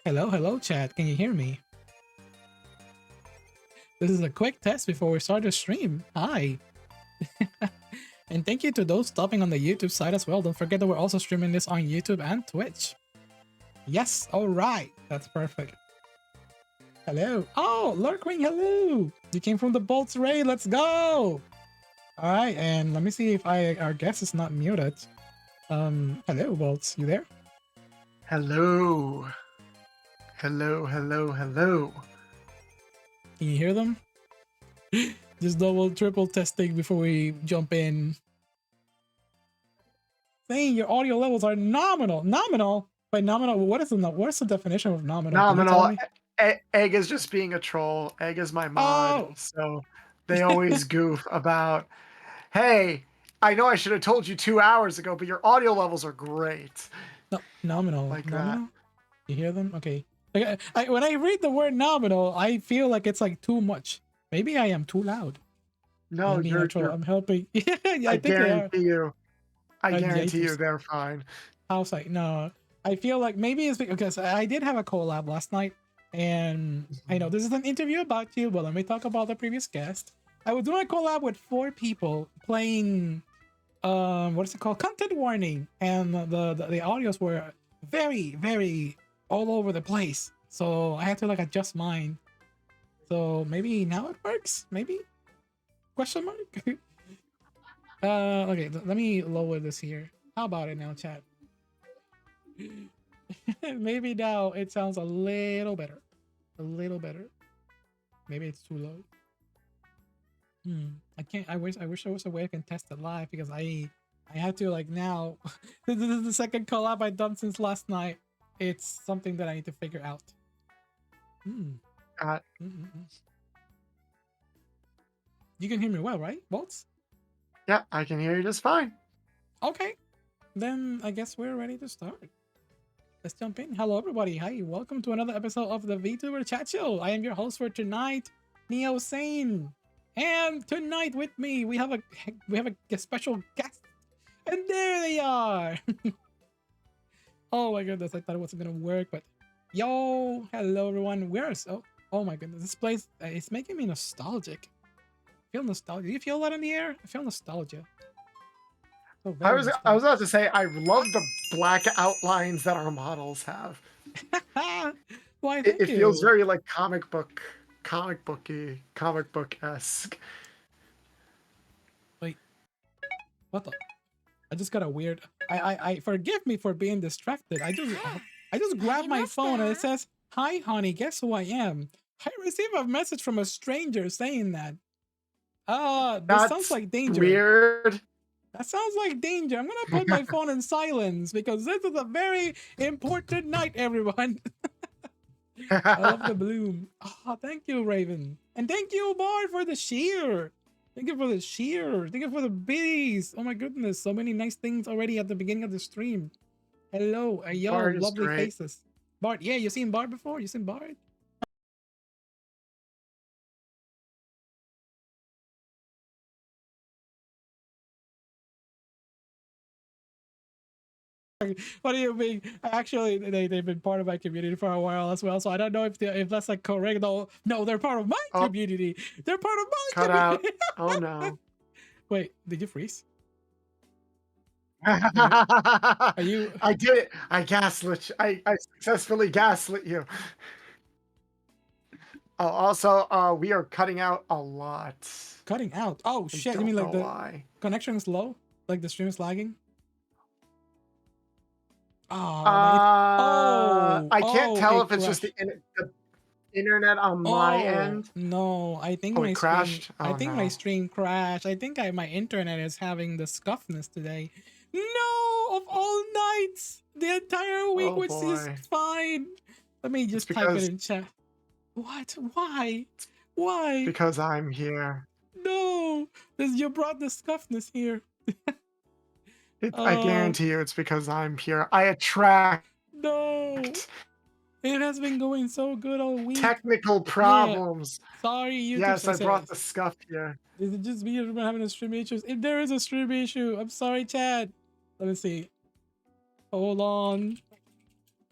Hello, hello, chat. Can you hear me? This is a quick test before we start the stream. Hi. And thank you to those stopping on the YouTube side as well. Don't forget that we're also streaming this on YouTube and Twitch. Yes, all right. That's perfect. Hello. Oh, Lurkwing, hello. You came from the Bolts raid. Let's go. All right, and let me see if our guest is not muted. Hello, Bolts. You there? Hello. Hello, hello, hello. Can you hear them? Just double, triple testing before we jump in. Saying your audio levels are nominal. Nominal? By nominal, what is the definition of nominal? Can you tell Nominal. me? Egg is just being a troll. Egg is my mod. Oh! So they always goof about, hey, I know I should have told you 2 hours ago, but your audio levels are great. No, nominal. Like nominal? that. You hear them? Okay. Like, when I read the word nominal, I feel like it's like too much. Maybe I am too loud. No, I'm being a troll. I'm helping. Yeah, I I think they are. guarantee you. I guarantee you Yaters. they're fine. House like no. I feel like maybe it's because I did have a collab last night, and I know this is an interview about you, but let me talk about the previous guest. I was doing a collab with 4 people playing what is it called? Content warning, and the audios were very, very all over the place. So I had to like adjust mine. So maybe now it works? Maybe? Question mark? Okay, let me lower this here. How about it now, chat? Maybe now it sounds a little better. A little better. Maybe it's too low. I can't. I wish there was a way I can test it live, because I had to like now. This is the second collab I've done since last night. It's something that I need to figure out. You can hear me well, right, Bolts? Yeah, I can hear you just fine. Okay, then I guess we're ready to start. Let's jump in. Hello, everybody. Hi, welcome to another episode of the Vtuber CHAT Show. I am your host for tonight, Neo Sane, and tonight with me we have a special guest, and there they are. Oh my goodness, I thought it wasn't gonna work, but yo, hello everyone. Oh my goodness, this place is making me nostalgic. I feel nostalgia. Do you feel that in the air? I feel nostalgia. So I very was nostalgic. about to say I love the black outlines that our models have. Why? Thank It you. feels very like comic book esque. Wait, what the? I just got a weird. I forgive me for being distracted. I just grabbed my phone and it says, "Hi, honey. Guess who I am?" I received a message from a stranger saying that. This sounds That's like danger. weird. That sounds like danger. I'm gonna put my phone in silence because this is a very important night, everyone. I love the bloom. Oh, thank you, Raven. And thank you, Bard, for the sheer. Thank you for the sheer. Thank you for the bees. Oh my goodness. So many nice things already at the beginning of the stream. Hello. Yo, Bard is lovely great. faces. Bard, yeah, you seen Bard before? You seen Bard? What do you mean? Actually, they've been part of my community for a while as well, so I don't know if that's like correct. No, they're part of my community. They're part of my community. Out. Oh no. Wait, did you freeze? Are you? I did it. I gaslit. I successfully gaslit you. Oh, also, we are cutting out a lot. Cutting out? Oh shit! You mean like the connection is low? Like the stream is lagging? Oh, I can't tell if it's just the internet on my end. No, I think my crashed. Stream, I think my stream crashed. I think my internet is having the scuffness today. No, of all nights, the entire week was just fine. Let me just type it in chat. What? Why? Why? Because I'm here. No, you brought the scuffness here. I guarantee you it's because I'm here. I attract. No. It has been going so good all week. Technical problems. Yeah. Sorry, YouTube. Yes, I brought the scuff here. Is it just me having a stream issue? If there is a stream issue, I'm sorry, Chad. Let me see. Hold on.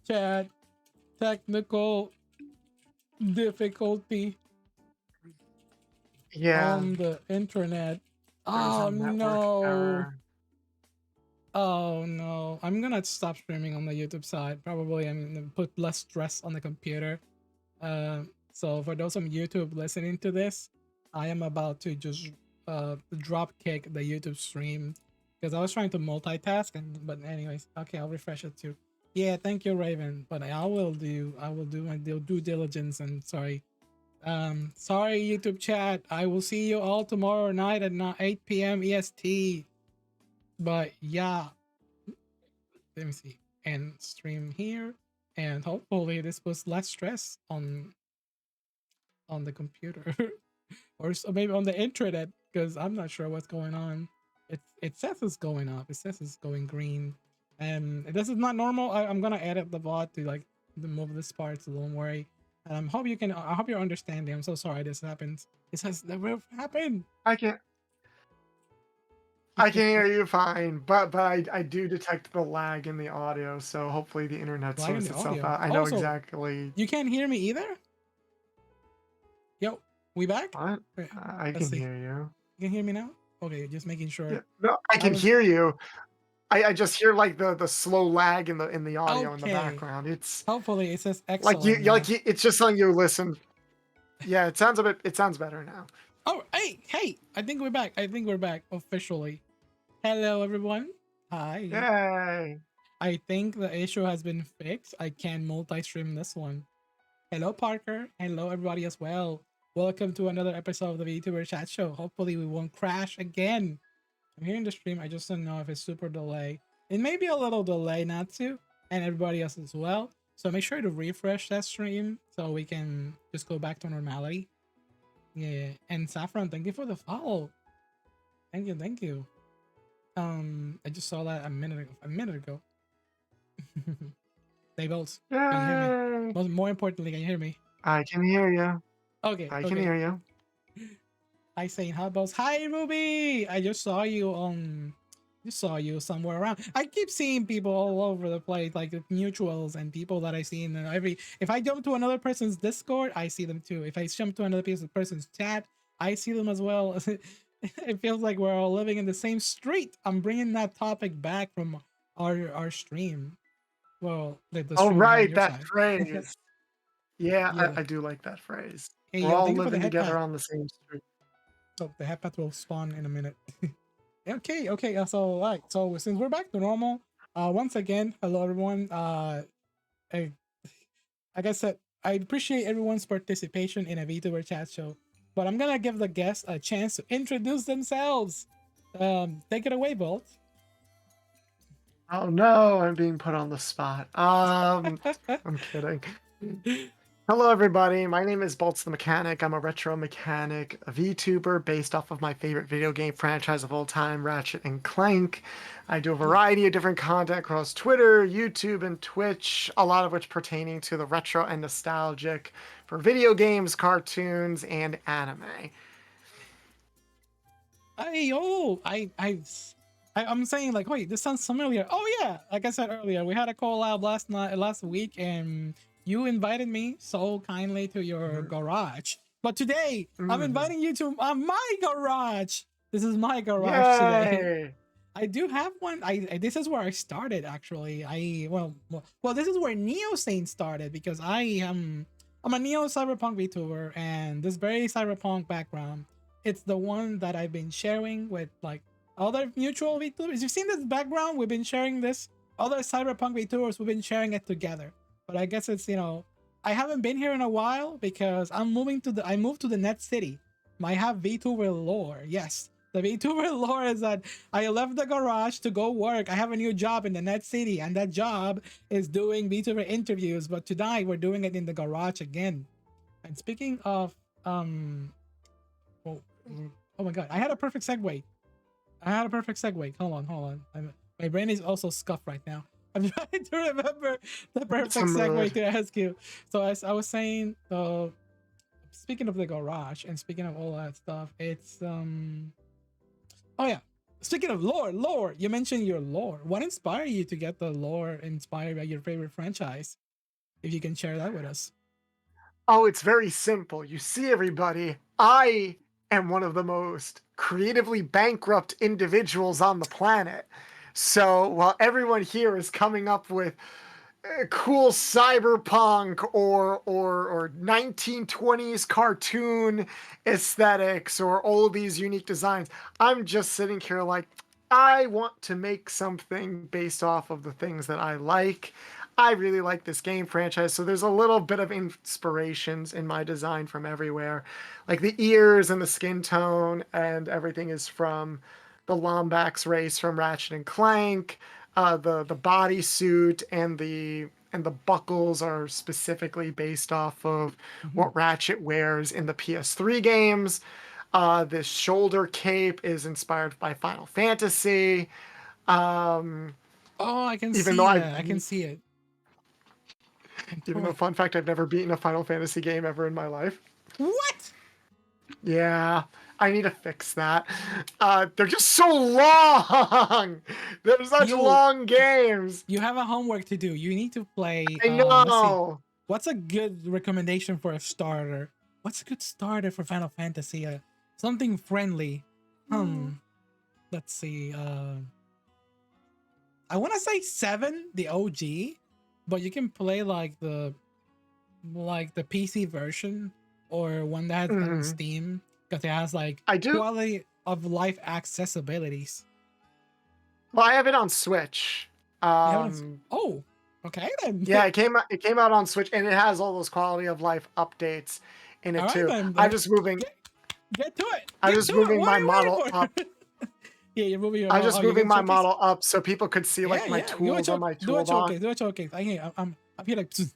Chad. technical difficulty Yeah, on the internet. there's a Oh network no. error. Oh no. I'm gonna stop streaming on the YouTube side. Probably I'm gonna put less stress on the computer. So for those on YouTube listening to this, I am about to just drop kick the YouTube stream because I was trying to multitask and but anyways, okay, I'll refresh it too. Yeah, thank you, Raven. But I will do my due diligence and sorry YouTube chat. I will see you all tomorrow night at 8 p.m. EST. But yeah, let me see. And stream here. And hopefully this puts less stress on the computer or maybe on the internet because I'm not sure what's going on. It says it's going up. It says it's going green, and this is not normal. I'm gonna edit the bot to like move this part, so don't worry. Hope you can. I hope you're understanding. I'm so sorry this happens. This has never happened. I can I can hear you fine, but I do detect the lag in the audio, so hopefully the internet Lag in sorts the itself audio. out. I know Also, exactly you can't hear me either. Yo, we back? what. Wait, I let's can see. hear you. You can hear me now? Okay, just making Yeah, sure. no, I I can was hear you. I just hear like the slow lag in the audio in the okay. background. It's Hopefully it says like excellent now. it's just something you listen. Yeah, it sounds better now. Oh, hey! I think we're back. I think we're back officially. Hello, everyone. Hi. Yay. I think the issue has been fixed. I can multi-stream this one. Hello, Parker. Hello, everybody as well. Welcome to another episode of the Vtuber Chat Show. Hopefully, we won't crash again. I'm hearing the stream. I just don't know if it's super delay. It may be a little delay, not to, and everybody else as well. So make sure to refresh that stream so we can just go back to normality. Yeah, and Saffron, thank you for the follow. Thank you. I just saw that a minute ago. They both. Can you hear me? Yay. More importantly, can you hear me? I can hear you. Okay, I can okay. hear you. Hi, saying how about hi Ruby? I just saw you somewhere around. I keep seeing people all over the place, like mutuals and people that I see in every. If I jump to another person's Discord, I see them too. If I jump to another person's chat, I see them as well. It feels like we're all living in the same street. I'm bringing that topic back from our stream. Well, the Oh, stream you have on right, your that side. phrase. Yeah, Yeah. I do like that phrase. Hey We're yo, all thank you for the living head together pat. on the same street. Oh, the head pat will spawn in a minute. Okay. So, all right. So since we're back to normal, once again, hello everyone. I, like I said, I appreciate everyone's participation in a VTuber chat show, but I'm gonna give the guests a chance to introduce themselves. Take it away, Bolt. Oh no, I'm being put on the spot. I'm kidding. Hello, everybody. My name is Bolts the Mechanic. I'm a retro mechanic, a VTuber based off of my favorite video game franchise of all time, Ratchet and Clank. I do a Yeah. variety of different content across Twitter, YouTube, and Twitch, a lot of which pertaining to the retro and nostalgic for video games, cartoons, and anime. I'm saying like, wait, this sounds familiar. Oh yeah, like I said earlier, we had a collab last week, and you invited me so kindly to your garage. But today, I'm Mhm. inviting you to my garage. This is my garage today. Yay! I do have one. This is where I started actually. This is where Neo Saint started because I'm a Neo Cyberpunk VTuber and this very cyberpunk background. It's the one that I've been sharing with like other mutual VTubers. You've seen this background. We've been sharing this. Other cyberpunk VTubers. We've been sharing it together. But I guess it's I haven't been here in a while because I moved to the Net City. I have VTuber lore. Yes. The VTuber lore is that I left the garage to go work. I have a new job in the Net City, and that job is doing VTuber interviews. But tonight we're doing it in the garage again. And speaking of oh, oh my god, I had a perfect segue. Hold on. My brain is also scuffed right now. I'm trying to remember the It's a perfect segue mood. to ask you. So as I was saying, speaking of the garage and speaking of all that stuff, it's oh yeah. Speaking of lore, you mentioned your lore. What inspired you to get the lore inspired by your favorite franchise? If you can share that with us. Oh, it's very simple. You see, everybody, I am one of the most creatively bankrupt individuals on the planet. So while everyone here is coming up with cool cyberpunk or 1920s cartoon aesthetics or all these unique designs, I'm just sitting here like, I want to make something based off of the things that I like. I really like this game franchise, so there's a little bit of inspirations in my design from everywhere. Like the ears and the skin tone and everything is from the Lombax race from Ratchet and Clank. The bodysuit and the buckles are specifically based off of Mhm. what Ratchet wears in the PS3 games. This shoulder cape is inspired by Final Fantasy. Um, Oh, I can even though see I've that. I can see it. I'm even though totally. fun fact I've never beaten a Final Fantasy game ever in my life. What? Yeah, I need to fix that. They're just so long. They're such You long games. you have a homework to do. You need to play. I Let's see. know. What's a good recommendation for a starter? What's a good starter for Final Fantasy? Something friendly. Hmm. Let's see. I want to say 7, the OG, but you can play like the PC version or one that has on Mhm. Steam because it has like I do. quality of life accessibilities. Well, I have it on Switch. You haven't. Um, Oh, okay then. yeah, it came out on Switch, and it has all those quality of life updates in All it right too. then. I'm just moving. Get get to it. I'm Get to just it. moving What my are you model waiting up. for? Yeah, you're moving your I'm model. just Oh, you're moving gonna my showcase. model up so people could see Yeah, like my yeah. Do a tools on my do a toolbox. showcase. Do a showcase. I'm here like. Just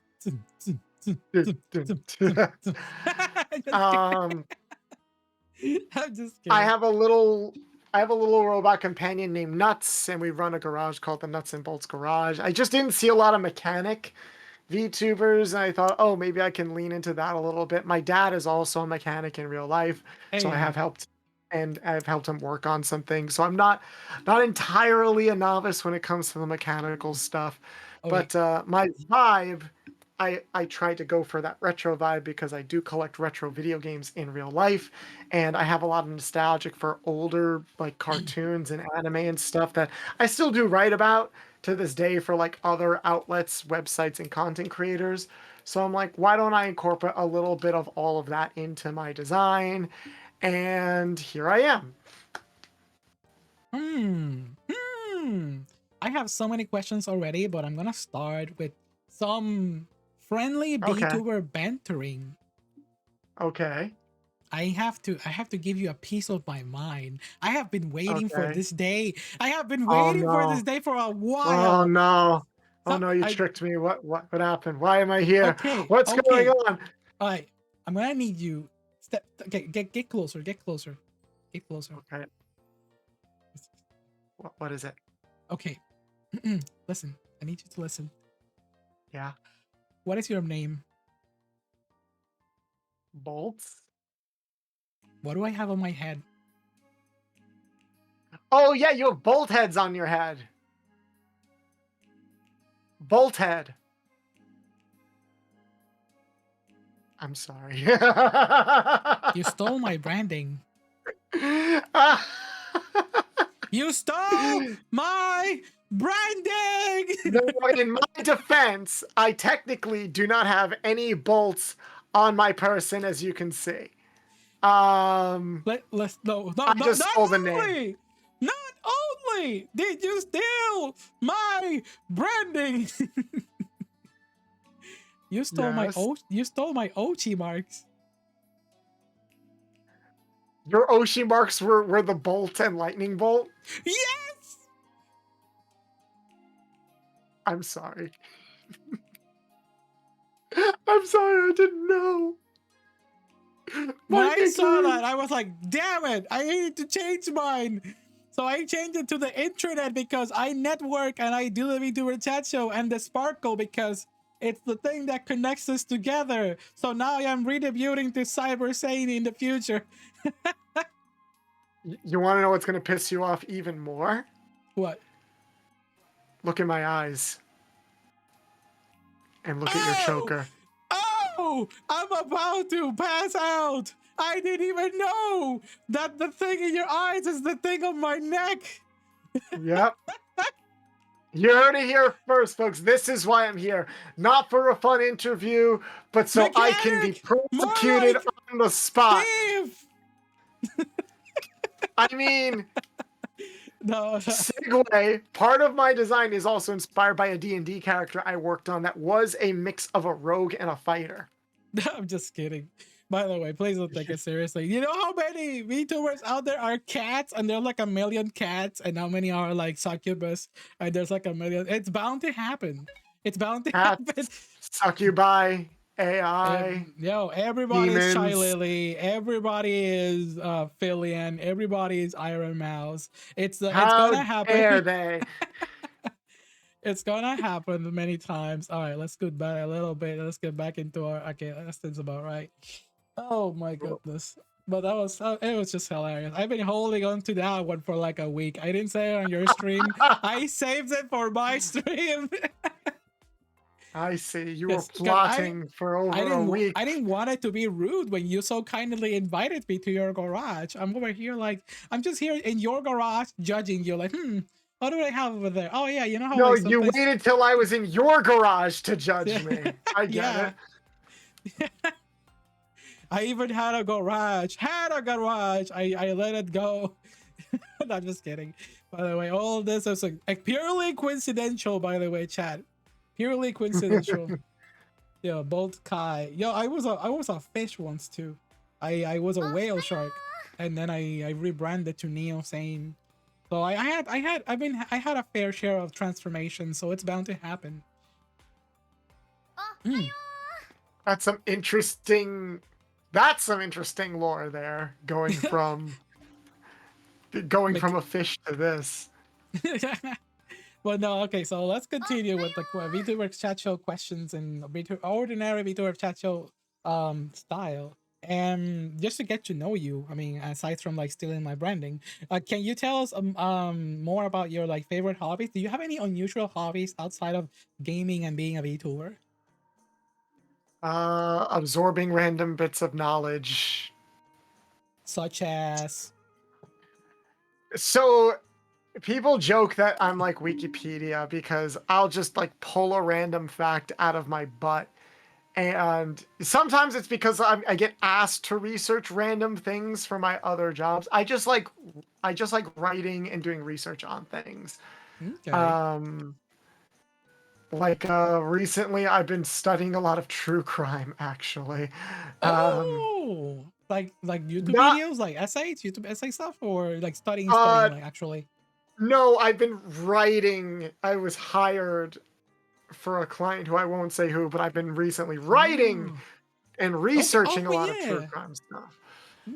um, kidding. I'm just I kidding. have a little I have a little robot companion named Nuts, and we run a garage called the Nuts and Bolts Garage. I just didn't see a lot of mechanic VTubers, and I thought, oh, maybe I can lean into that a little bit. My dad is also a mechanic in real life, so I have Hey. helped and I've helped him work on some things. So I'm not entirely a novice when it comes to the mechanical stuff, Oh wait. but my vibe. I tried to go for that retro vibe because I do collect retro video games in real life, and I have a lot of nostalgic for older like cartoons and anime and stuff that I still do write about to this day for like other outlets, websites, and content creators. So I'm like, why don't I incorporate a little bit of all of that into my design? And here I am. Hmm. Hmm. I have so many questions already, but I'm gonna start with some friendly Okay. VTuber bantering. Okay. I have to give you a piece of my mind. I have been waiting for Okay. this day. I have been Oh waiting for this no. day for a Oh while. no. Oh So no, you I tricked me. What happened? Why am I here? okay, What's going okay. on? All right. I'm gonna need you step okay, get closer, get closer. Get closer. Okay. What is it? Okay. Listen. I need you to listen. Yeah. What is your name? Bolts? What do I have on my head? Oh yeah, you have bolt heads on your head. Bolt head. I'm sorry. You stole my branding. Ah. You stole my branding. No, in my defense, I technically do not have any bolts on my person, as you can see. Let's no no I no just not stole the name. only not only did you steal my branding. Yes. You stole my Ochi marks. Your Oshi marks were the bolt and lightning bolt. Yes. I'm sorry. I'm sorry, I didn't know. When My I saw that, ignorance. I was like, damn it, I needed to change mine. So I changed it to the intranet because I network and I do the VTuber chat show, and the Sparkle because it's the thing that connects us together. So now I am redebuting to Cyber Sane in the future. You want to know what's going to piss you off even more? What? Look in my eyes. and look at your Oh! choker. Oh! I'm about to pass out! I didn't even know that the thing in your eyes is the thing on my neck! Yep. You heard it here first, folks. This is why I'm here. Not for a fun interview, but so I can be Mechanic! More prosecuted like on the spot. thief! I mean, No, segue, part of my design is also inspired by a D&D character I worked on that was a mix of a rogue and a fighter. I'm just kidding. By the way, please don't take it seriously. You know how many VTubers out there are cats, and there are like a million cats, and how many are like succubus, and there's like a million. It's bound to happen. It's bound to happen. Cats, succubi, AI, Yo, everybody is Shy demons. Lily. Everybody is Philian. Everybody is Iron Mouse. It's How gonna dare happen. they? It's gonna happen many times. All right, let's go back a little bit. Let's get back into our. Okay, that's about right. Oh my goodness. But that was it was just hilarious. I've been holding on to that one for like a week. I didn't say it on your stream. I saved it for my stream. I see. You were 'Cause plotting for over a week. I didn't want it to be rude when you so kindly invited me to your garage. I'm over here like I'm just here in your garage judging you like, what do they have over there? Oh yeah, you know how No, like you sometimes waited till I was in your garage to judge me. I get yeah. I even had a garage. I let it go. No, I'm just kidding. By the way, all of this is like purely coincidental, by the way, chat. Purely coincidental. Yo, Bolt Kai. Yo, I was a fish once too. I was a whale shark, and then I rebranded to Neo Sane. So I had a fair share of transformation, so it's bound to happen. That's some interesting lore there, going from a fish to this. Well, no, okay, so let's continue with the Vtuber chat show questions and ordinary Vtuber chat show style. And just to get to know you, I mean, aside from like stealing my branding, can you tell us more about your like favorite hobbies? Do you have any unusual hobbies outside of gaming and being a VTuber? Absorbing random bits of knowledge. Such as So people joke that I'm like Wikipedia because I'll just like pull a random fact out of my butt. And sometimes it's because I get asked to research random things for my other jobs. I just like writing and doing research on things. okay. Recently I've been studying a lot of true crime actually. Oh, like YouTube Not videos, like essays, YouTube essay stuff, or like studying, uh like actually. no, I've been writing. I was hired for a client who I won't say who, but I've been recently writing and researching a lot of true Yeah. crime stuff.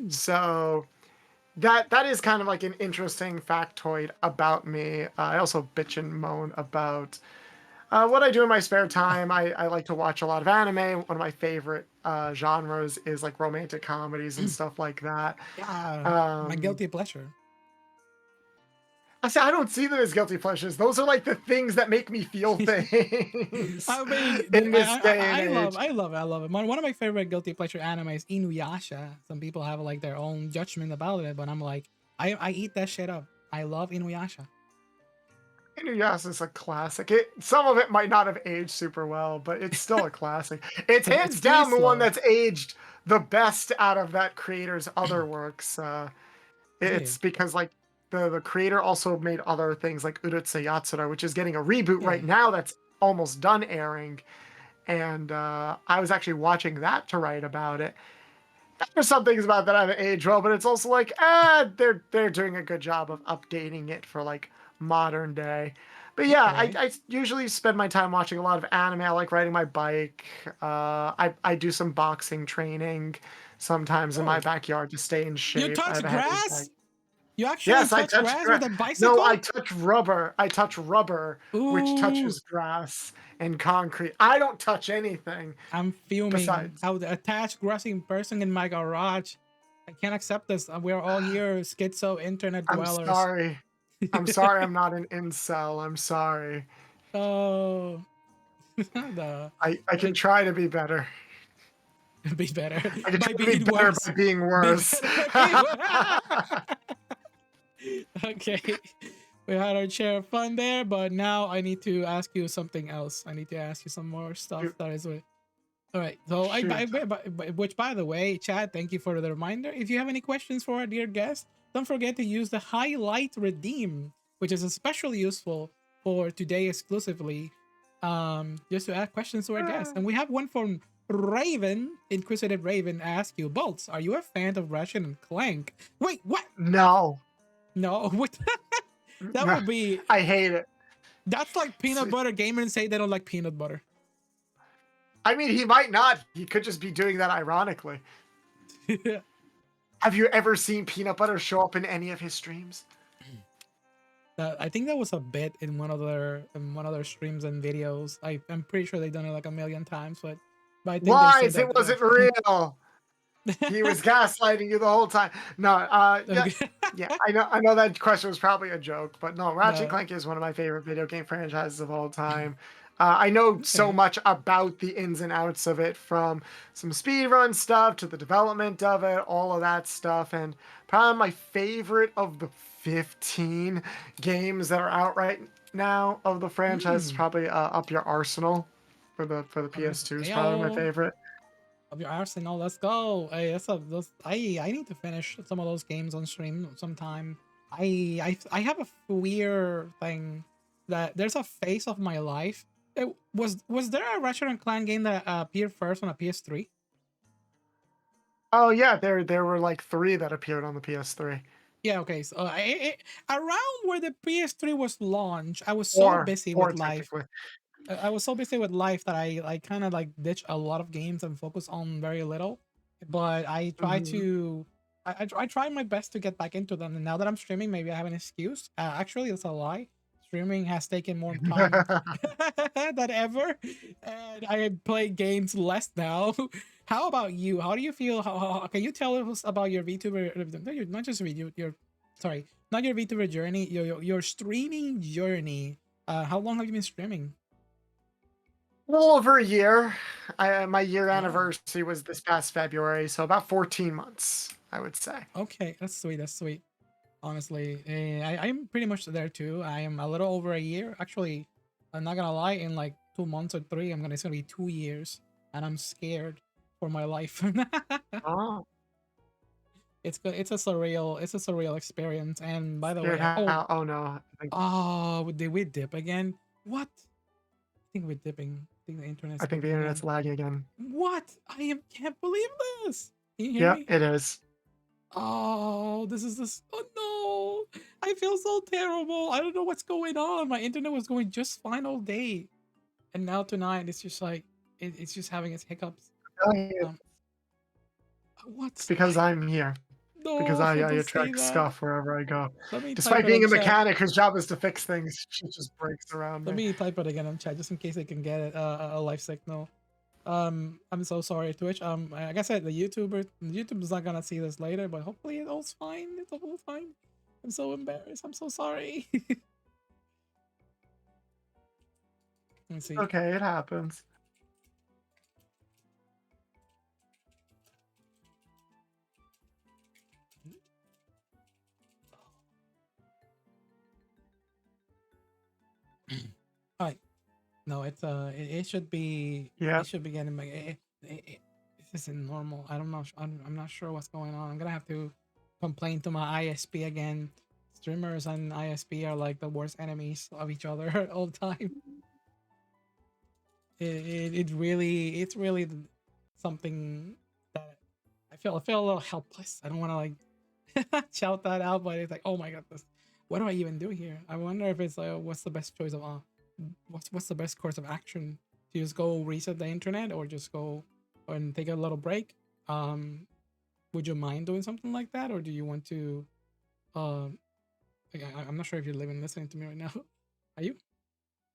So that is kind of like an interesting factoid about me. I also bitch and moan about what I do in my spare time. I like to watch a lot of anime. One of my favorite genres is like romantic comedies and stuff like that. Yeah, my guilty pleasure. I don't see them as guilty pleasures. Those are like the things that make me feel things. I mean, in this day and age. I love it. One of my favorite guilty pleasure anime is Inuyasha. Some people have like their own judgment about it, but I'm like, I eat that shit up. I love Inuyasha. Inuyasha is a classic. Some of it might not have aged super well, but it's still a classic. It's hands down the one that's aged the best out of that creator's other works. It's because like the creator also made other things like Urusei Yatsura, which is getting a reboot right now that's almost done airing. And I was actually watching that to write about it. There's some things about that haven't aged well, but it's also like, they're doing a good job of updating it for like modern day. But yeah, I usually spend my time watching a lot of anime. I like riding my bike. I do some boxing training sometimes in my backyard to stay in shape. You touch grass? You actually touch grass with a bicycle? No, I touch rubber. Which touches grass and concrete. I don't touch anything. I'm fuming. I would attach grassing person in my garage. I can't accept this. We're all here schizo internet dwellers. I'm sorry I'm not an incel. I'm sorry. Oh. the I can try to be better. be better I can by try to be being better worse. by being Be worse. better by being worse. Okay, we had our share of fun there, but now I need to ask you something else. I need to ask you some more stuff Shoot. that is all right. So Shoot. which by the way, Chad, thank you for the reminder. If you have any questions for our dear guest, don't forget to use the highlight redeem, which is especially useful for today exclusively. Just to ask questions to our guest. And we have one from Raven, Inquisitive Raven, ask you, Bolts, are you a fan of Ratchet and Clank? Wait, what? No. No, what? That No. would be I hate it. that's like peanut S- butter gamers say they don't like peanut butter. I mean, he might not. He could just be doing that ironically. Have you ever seen peanut butter show up in any of his streams? I think that was a bit in one of their streams and videos. I'm pretty sure they've done it like a million times, but I think they say Lies. that. It wasn't real. He was gaslighting you the whole time. No, yeah, Okay. yeah. I know that question was probably a joke, but no, Ratchet and No. Clank is one of my favorite video game franchises of all time. I know so Okay. much about the ins and outs of it, from some speedrun stuff to the development of it, all of that stuff, and probably my favorite of the 15 games that are out right now of the franchise is Hmm. probably Up Your Arsenal for the PS2 is probably my Ayo. favorite. Of your Arsenal, let's go. Hey, I need to finish some of those games on stream sometime. I have a weird thing that there's a phase of my life. Was there a Ratchet and Clank game that appeared first on a PS3? Oh yeah, there were like 3 that appeared on the PS3. Yeah, okay. So around where the PS3 was launched, I was so Four, busy four with life. technically. I was so busy with life that I kind of like ditch a lot of games and focus on very little. But I try Hmm. to, I try my best to get back into them. And now that I'm streaming, maybe I have an excuse. Actually, it's a lie. Streaming has taken more time than ever, and I play games less now. How about you? How do you feel? How can you tell us about your VTuber? No, not just video. Your sorry, not your VTuber journey. Your streaming journey. How long have you been streaming? Well over a year. My year Oh, anniversary was this past February, so about 14 months, I would say. okay, that's sweet. That's sweet. Honestly, I'm pretty much there too. I am a little over a year. Actually, I'm not gonna lie. In like 2 months or three, it's gonna be 2 years, and I'm scared for my life. Oh, It's good. It's a surreal experience. And by the scared way, how? Oh no, I think did we dip again? What? I think we're dipping. I think the internet's the dipping internet's again. lagging again. What? Can't believe this. Can you hear Yep, me? it is. Oh, this is this. Oh no, I feel so terrible. I don't know what's going on. My internet was going just fine all day, and now tonight it's just like it's just having its hiccups. Um, It's what's because I'm here. Because no? I Don't say attract that. stuff wherever I go. Let me type Despite it being on a chat. mechanic whose job is to fix things, shit just breaks around Let me. me type it again on chat just in case I can get it a live signal. I'm so sorry, Twitch. Like I said, YouTube's not gonna see this later, but hopefully it's all fine. It's all fine. I'm so embarrassed. I'm so sorry. Let's see. Okay, it happens. All right. No, it should be Yeah. it should be getting this isn't normal. I don't know. I'm not sure what's going on. I'm gonna have to complain to my ISP again. Streamers and ISP are like the worst enemies of each other all the time. It's really something that I feel a little helpless. I don't want to like shout that out, but it's like, oh my goodness, what do I even do here? I wonder if it's what's the best choice of what's the best course of action? To just go reset the internet or just go and take a little break? Um, would you mind doing something like that, or do you want to? Um, I'm not sure if you're living listening to me right now. Are you?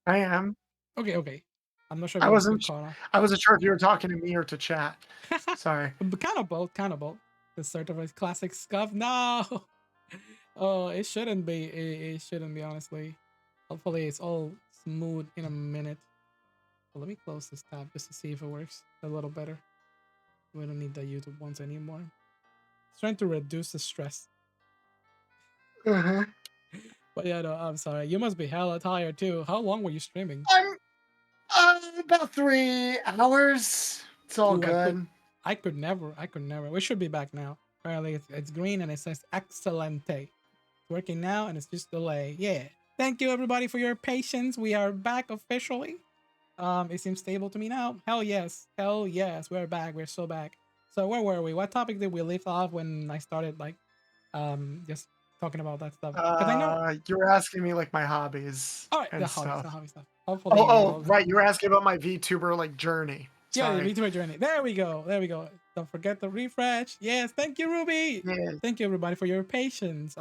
I am. Okay, okay. I'm not sure if I you're wasn't. caught on. I wasn't sure if you were talking to me or to chat. Sorry. But kind of both, kind of both. The sort of a classic scuff. No, oh, it shouldn't be. It shouldn't be. Honestly, hopefully it's all smooth in a minute. Well, let me close this tab just to see if it works a little better. We don't need the YouTube ones anymore. It's trying to reduce the stress. Uh-huh. But yeah, no, I'm sorry. You must be hella tired too. How long were you streaming? I'm about 3 hours. It's all Ooh, good. I could never. I could never. We should be back now. Apparently, it's green and it says excelente. It's working now and it's just delay. Yeah. Thank you everybody for your patience. We are back officially. It seems stable to me now. Hell yes. Hell yes. We're back. We're so back. So where were we? What topic did we leave off when I started like just talking about that stuff? Because I know. You were asking me like my hobbies All right, and the stuff. hobby stuff. Hopefully, Oh, right. You were asking about my VTuber like journey. yeah, the Sorry. VTuber journey. There we go. There we go. Don't forget the refresh. Yes, thank you, Ruby. Yeah. Thank you, everybody, for your patience.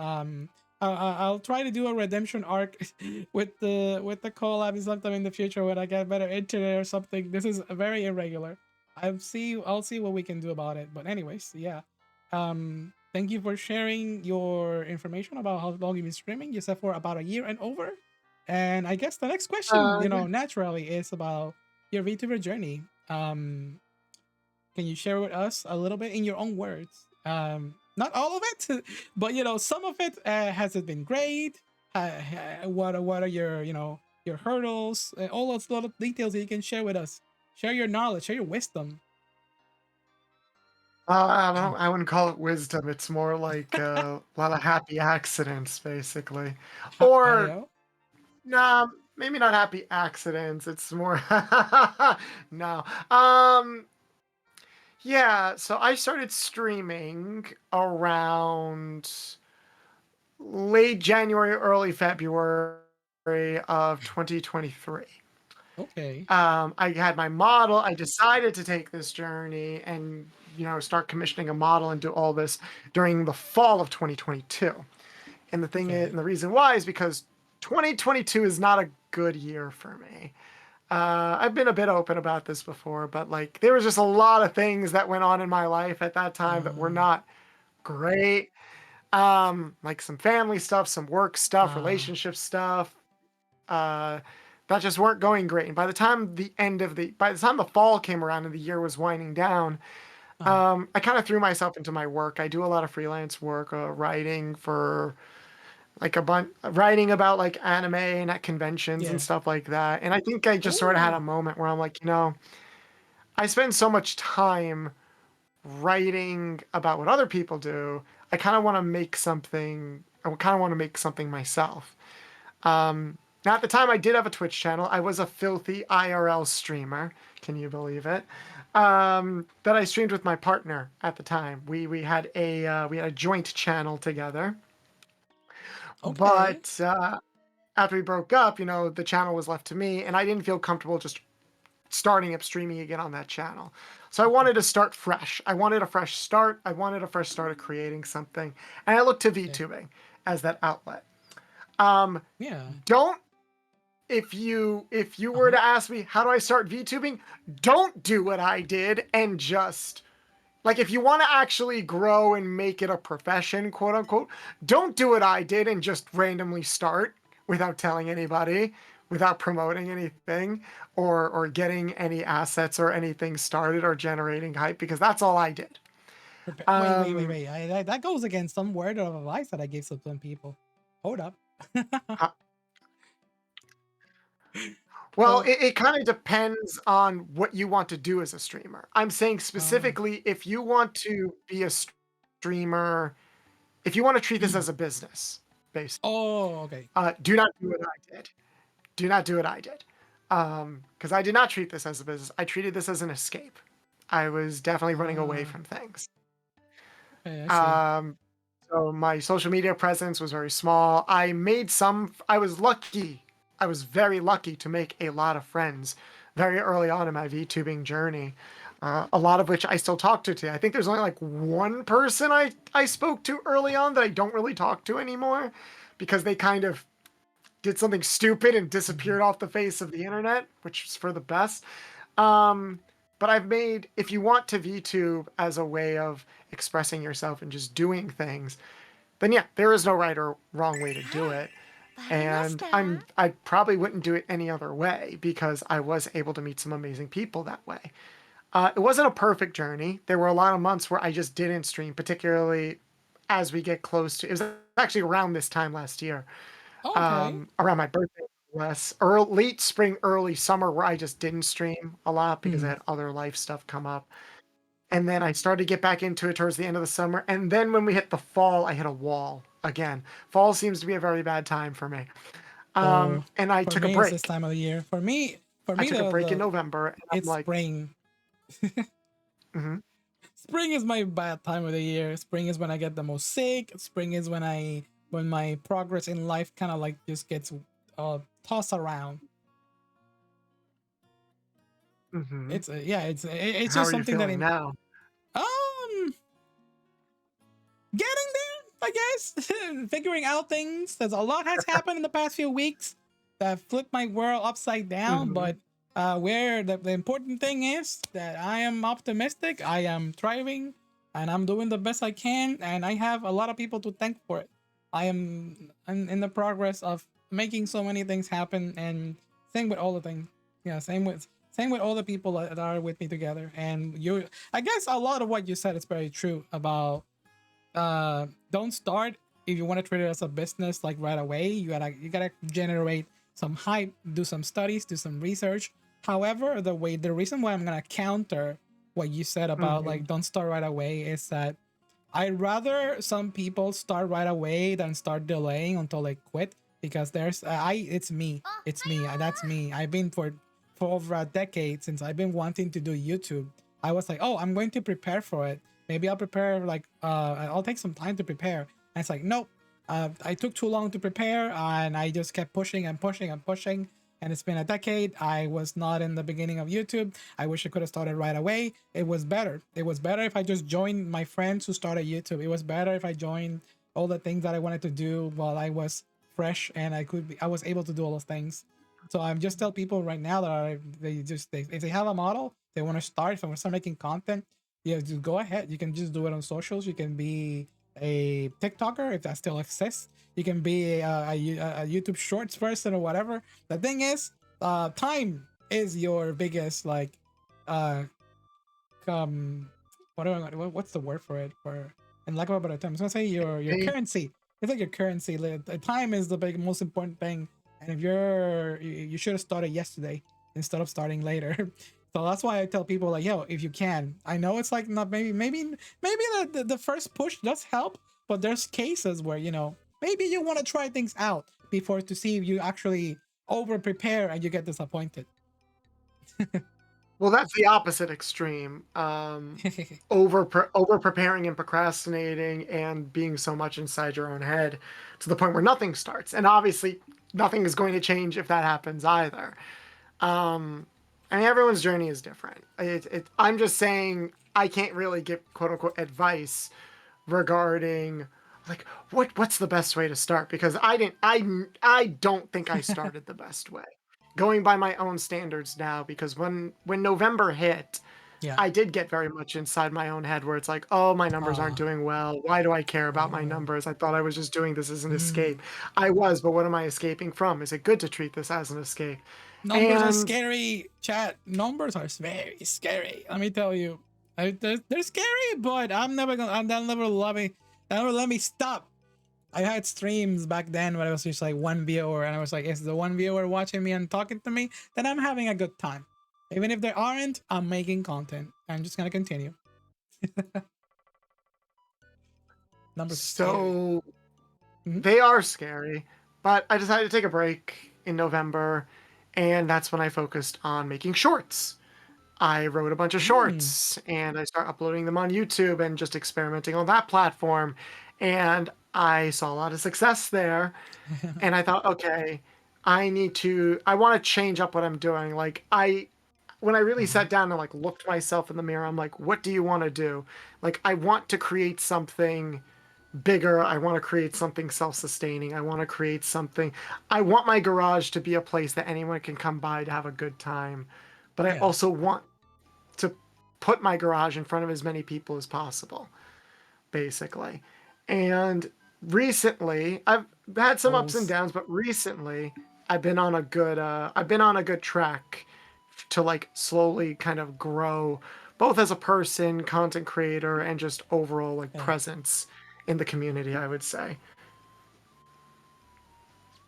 I'll try to do a redemption arc with the collab sometime in the future when I get better internet or something. This is very irregular. I'll see what we can do about it. But anyways, yeah. Thank you for sharing your information about how long you've been streaming. You said for about a year and over. And I guess the next question, Yeah. naturally, is about your VTuber journey. Can you share with us a little bit in your own words? Not all of it, but some of it. Has it been great? What are your your hurdles? All those little details that you can share with us. Share your knowledge. Share your wisdom. I don't. I wouldn't call it wisdom. It's more like a lot of happy accidents, basically, or Ayo. nah, maybe not happy accidents. It's more no. Yeah. So I started streaming around late January, early February of 2023. Okay. I had my model. I decided to take this journey and start commissioning a model and do all this during the fall of 2022. And the thing is, Okay. and the reason why is because 2022 is not a good year for me. I've been a bit open about this before, but like there was just a lot of things that went on in my life at that time that were Um. not great. Like some family stuff, some work stuff, Uh. relationship stuff, uh, that just weren't going great. And by the time the fall came around and the year was winding down, Uh. I kind of threw myself into my work. I do a lot of freelance work, writing for like writing about like anime and at conventions and Yeah. stuff like that. And I think I just sort of had Ooh. a moment where I'm like, I spend so much time writing about what other people do. I kind of want to make something. I kind of want to make something myself. Now, at the time, I did have a Twitch channel. I was a filthy IRL streamer. Can you believe it? That I streamed with my partner at the time. We had a joint channel together. Okay. But after we broke up, the channel was left to me, and I didn't feel comfortable just starting up streaming again on that channel. So I wanted to start fresh. I wanted a fresh start. I wanted a fresh start of creating something, and I looked to Okay. VTubing as that outlet. Um, Yeah. don't if you Uh were huh. to ask me how do I start VTubing, don't do what I did and just like if you want to actually grow and make it a profession, quote unquote, don't do what I did and just randomly start without telling anybody, without promoting anything or getting any assets or anything started or generating hype because that's all I did. Wait, wait, wait, Um wait. That goes against some word of advice that I gave to some people. Hold up. uh, well, uh, it kind of depends on what you want to do as a streamer. I'm saying uh, specifically if you want to be a streamer, if you want to treat this mm. as a business, basically, Oh, okay. do not do what I did. Do not do what I did. Because I did not treat this as a business. I treated this as an escape. I was definitely running away Ah, from things. okay, I see. Um, so my social media presence was very small. I was lucky. I was very lucky to make a lot of friends very early on in my VTubing journey. A lot of which I still talk to today. I think there's only like one person I spoke to early on that I don't really talk to anymore because they kind of did something stupid and Mhm. disappeared off the face of the internet, which is for the best. Um, but if you want to VTube as a way of expressing yourself and just doing things, then yeah, there is no right or wrong way to do it. And I probably wouldn't do it any other way because I was able to meet some amazing people that way. It wasn't a perfect journey. There were a lot of months where I just didn't stream, particularly as we get close to. It was actually around this time last year, Okay. around my birthday, less early, late spring, early summer, where I just didn't stream a lot because I Hmm. had other life stuff come up. And then I started to get back into it towards the end of the summer. And then when we hit the fall, I hit a wall again. Fall seems to be a very bad time for me. Oh, And I for took a me, it's this break. time of the year. For I me, took a break in the November, and I'm it's like, spring. mhm, Spring is my bad time of the year. Spring is when I get the most sick. Spring is when my progress in life kind of like just gets tossed around. mhm. It's How just are you something feeling now? um getting there, I guess. Figuring out things. There's a lot has happened in the past few weeks that flipped my world upside down, Mhm, but where the important thing is that I am optimistic, I am thriving, and I'm doing the best I can, and I have a lot of people to thank for it. I am in the progress of making so many things happen, and same with all the things. Yeah, same with all the people that are with me together. And you, I guess a lot of what you said is very true about don't start if you want to treat it as a business like right away. You gotta generate some hype, do some studies, do some research. However, the reason why I'm gonna counter what you said about mhm. like don't start right away is that I'd rather some people start right away than start delaying until they quit, because there's I it's me that's me. I've been for over a decade since I've been wanting to do YouTube. I was like, oh, I'm going to prepare for it. Maybe I'll prepare like I'll take some time to prepare. And it's like, nope. I took too long to prepare, and I just kept pushing and pushing and pushing. And it's been a decade. I was not in the beginning of YouTube. I wish I could have started right away. It was better. It was better if I just joined my friends who started YouTube. It was better if I joined all the things that I wanted to do while I was fresh, and I was able to do all those things. So I'm just tell people right now that if they have a model, they want to start, if they want to start making content, yeah, just go ahead. You can just do it on socials. You can be a TikToker if that still exists. You can be a YouTube Shorts person or whatever. The thing is, time is your biggest like uh um what's the word for it, for and lack of a better term, I was gonna say your Hey, currency. It's like your currency. The time is the most important thing, and if you should have started yesterday instead of starting later. So that's why I tell people like, yo, if you can, I know it's like not maybe the first push does help, but there's cases where maybe you want to try things out before to see if you actually over prepare and you get disappointed. well, that's the opposite extreme. Over preparing and procrastinating and being so much inside your own head to the point where nothing starts. And obviously, nothing is going to change if that happens either. Um, I mean, everyone's journey is different. I'm just saying I can't really give quote unquote advice regarding like what's the best way to start because I don't think I started the best way. Going by my own standards now because when November hit, Yeah. I did get very much inside my own head where it's like, "Oh, my numbers aren't uh doing well. Why do I care about my oh. numbers? I thought I was just doing this as an escape." Mm. I was, but what am I escaping from? Is it good to treat this as an escape? Numbers are And scary, chat. Numbers are very scary. Let me tell you, they're scary, but They'll never let me. They'll never let me stop. I had streams back then where I was just like one viewer, and I was like, is the one viewer watching me and talking to me? Then I'm having a good time. Even if there aren't, I'm making content. I'm just gonna continue. Numbers are scary. so Mhm. they are scary, but I decided to take a break in November, and that's when I focused on making shorts. I wrote a bunch of Mm. shorts and I start uploading them on YouTube and just experimenting on that platform. And I saw a lot of success there. And I thought, okay, I want to change up what I'm doing. When I really Mhm. sat down and like looked myself in the mirror, I'm like, what do you want to do? Like, I want to create something bigger. I want to create something self-sustaining. I want to create something. I want my garage to be a place that anyone can come by to have a good time. But I Yeah. also want to put my garage in front of as many people as possible, basically. And recently I've had some ups and Goals. downs, but recently I've been on a good track to like slowly kind of grow both as a person, content creator, and just overall like Yeah. presence in the community, I would say.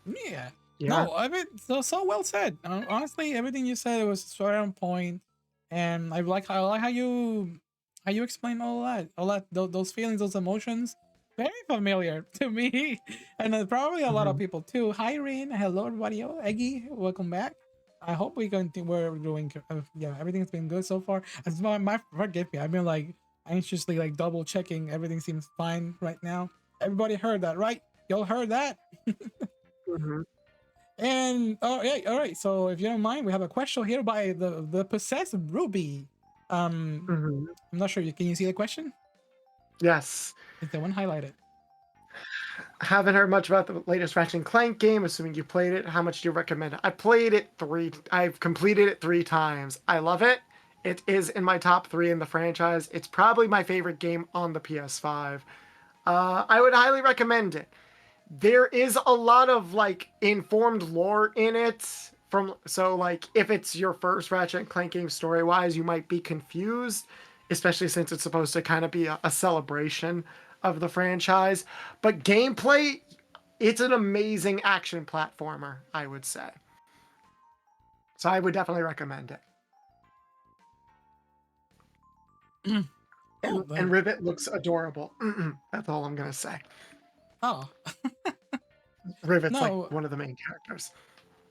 Yeah. Yeah. No, I mean, so well said. Honestly, everything you said was sort of on point, and I like how you explain all that those feelings, those emotions. Very familiar to me, and probably a lot of Mhm. people too. Hi, Rain. Hello, everybody. Oh, Eggy, welcome back. I hope we're doing. Yeah, everything's been good so far. As my forgive me. I've been like anxiously like double checking. Everything seems fine right now. Everybody heard that, right? Y'all heard that? Mhm. And oh yeah, all right. So if you don't mind, we have a question here by the possessed Ruby. Mhm. I'm not sure. Can you see the question? Yes. Is the one highlighted? Haven't heard much about the latest Ratchet and Clank game. Assuming you played it, how much do you recommend it? I played it I've completed it 3 times. I love it. It is in my top 3 in the franchise. It's probably my favorite game on the PS5. I would highly recommend it. There is a lot of like informed lore in it. From so like if it's your first Ratchet and Clank game story wise, you might be confused, especially since it's supposed to kind of be a celebration of the franchise. But gameplay, it's an amazing action platformer, I would say. So I would definitely recommend it. Oh, And Rivet looks adorable. That's all I'm gonna say. oh Rivet's like no. one of the main characters.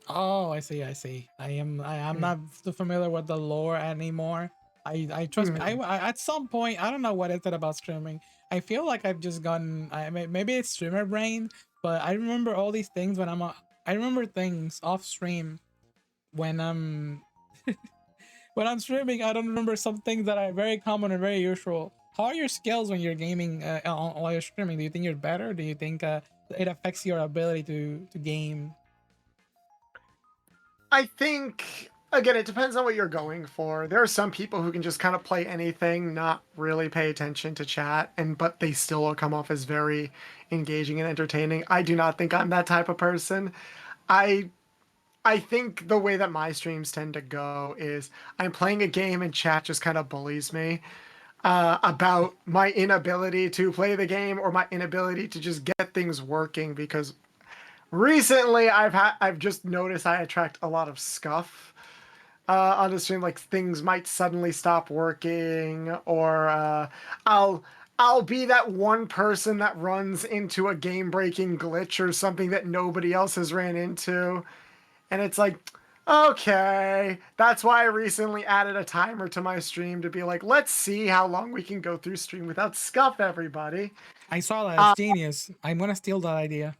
Oh, I see. I see. I am not too familiar with the lore anymore. I trust me. Mhm. I at some point I don't know what is it about streaming. I feel like I've just gotten. Maybe it's streamer brain, but I remember all these things when I remember things off stream when when I'm streaming. I don't remember some things that are very common and very usual. How are your skills when you're gaming while you're streaming? Do you think you're better? Do you think it affects your ability to game? I think again, it depends on what you're going for. There are some people who can just kind of play anything, not really pay attention to chat, and but they still will come off as very engaging and entertaining. I do not think I'm that type of person. I I think the way that my streams tend to go is I'm playing a game and chat just kind of bullies me about my inability to play the game or my inability to just get things working because recently I've just noticed I attract a lot of scuff on the stream. Like things might suddenly stop working, or I'll I'll be that one person that runs into a game breaking glitch or something that nobody else has ran into, and it's like. Okay, that's why I recently added a timer to my stream to be like, let's see how long we can go through stream without scuff, everybody. I saw that. It's Uh, genius. I'm gonna steal that idea.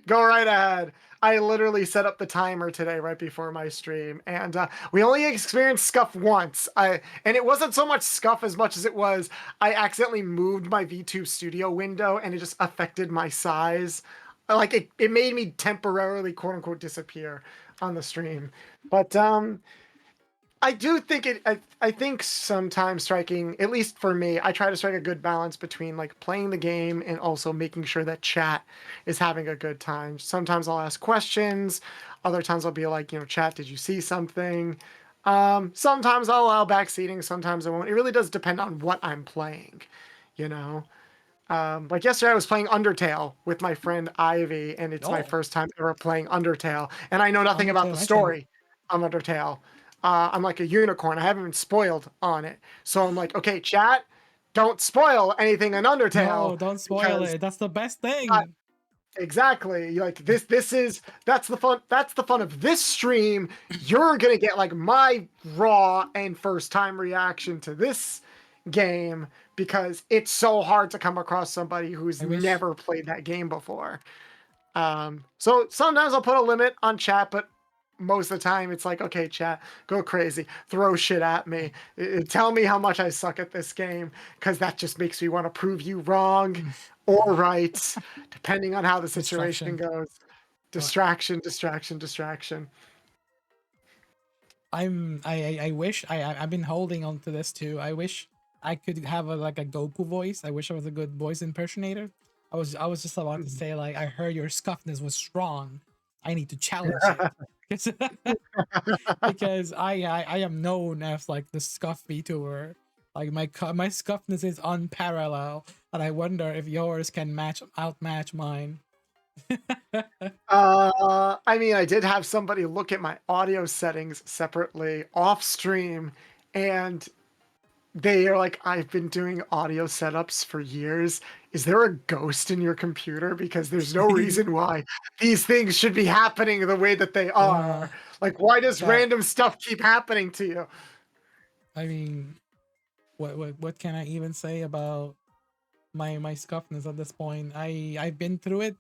Go right ahead. I literally set up the timer today right before my stream, and we only experienced scuff once. And it wasn't so much scuff as much as it was I accidentally moved my VTube Studio window, and it just affected my size. Like it made me temporarily quote unquote disappear on the stream. But I do think I think sometimes striking, at least for me, I try to strike a good balance between like playing the game and also making sure that chat is having a good time. Sometimes I'll ask questions, other times I'll be like, chat, did you see something? Sometimes I'll allow backseating, sometimes I won't. It really does depend on what I'm playing, you know. Like yesterday, I was playing Undertale with my friend Ivy, and it's my Oh, first time ever playing Undertale, and I know nothing about Undertale the legend. story on Undertale. I'm like a unicorn. I haven't been spoiled on it, so I'm like, okay, chat, don't spoil anything in Undertale No, don't spoil because it. That's the best I, thing. exactly like this is that's the fun. That's the fun of this stream. You're gonna get like my raw and first time reaction to this game because it's so hard to come across somebody who's I wish. never played that game before. So sometimes I'll put a limit on chat, but most of the time it's like, okay, chat, go crazy, throw shit at me, tell me how much I suck at this game, because that just makes me want to prove you wrong or right, depending on how the situation Distraction. goes. But Distraction, distraction, distraction. I wish I've been holding on to this too. I wish I could have like a Goku voice. I wish I was a good voice impersonator. I was just about to say like, I heard your scuffness was strong. I need to challenge it. Because I am known as like the scuff VTuber. Like my scuffness is unparalleled, and I wonder if yours can outmatch mine. I mean, I did have somebody look at my audio settings separately off stream, and they are like, I've been doing audio setups for years. Is there a ghost in your computer? Because there's no reason why these things should be happening the way that they uh, are. Like, why does chat. random stuff keep happening to you? I mean, what can I even say about my scuffness at this point? I've been through it.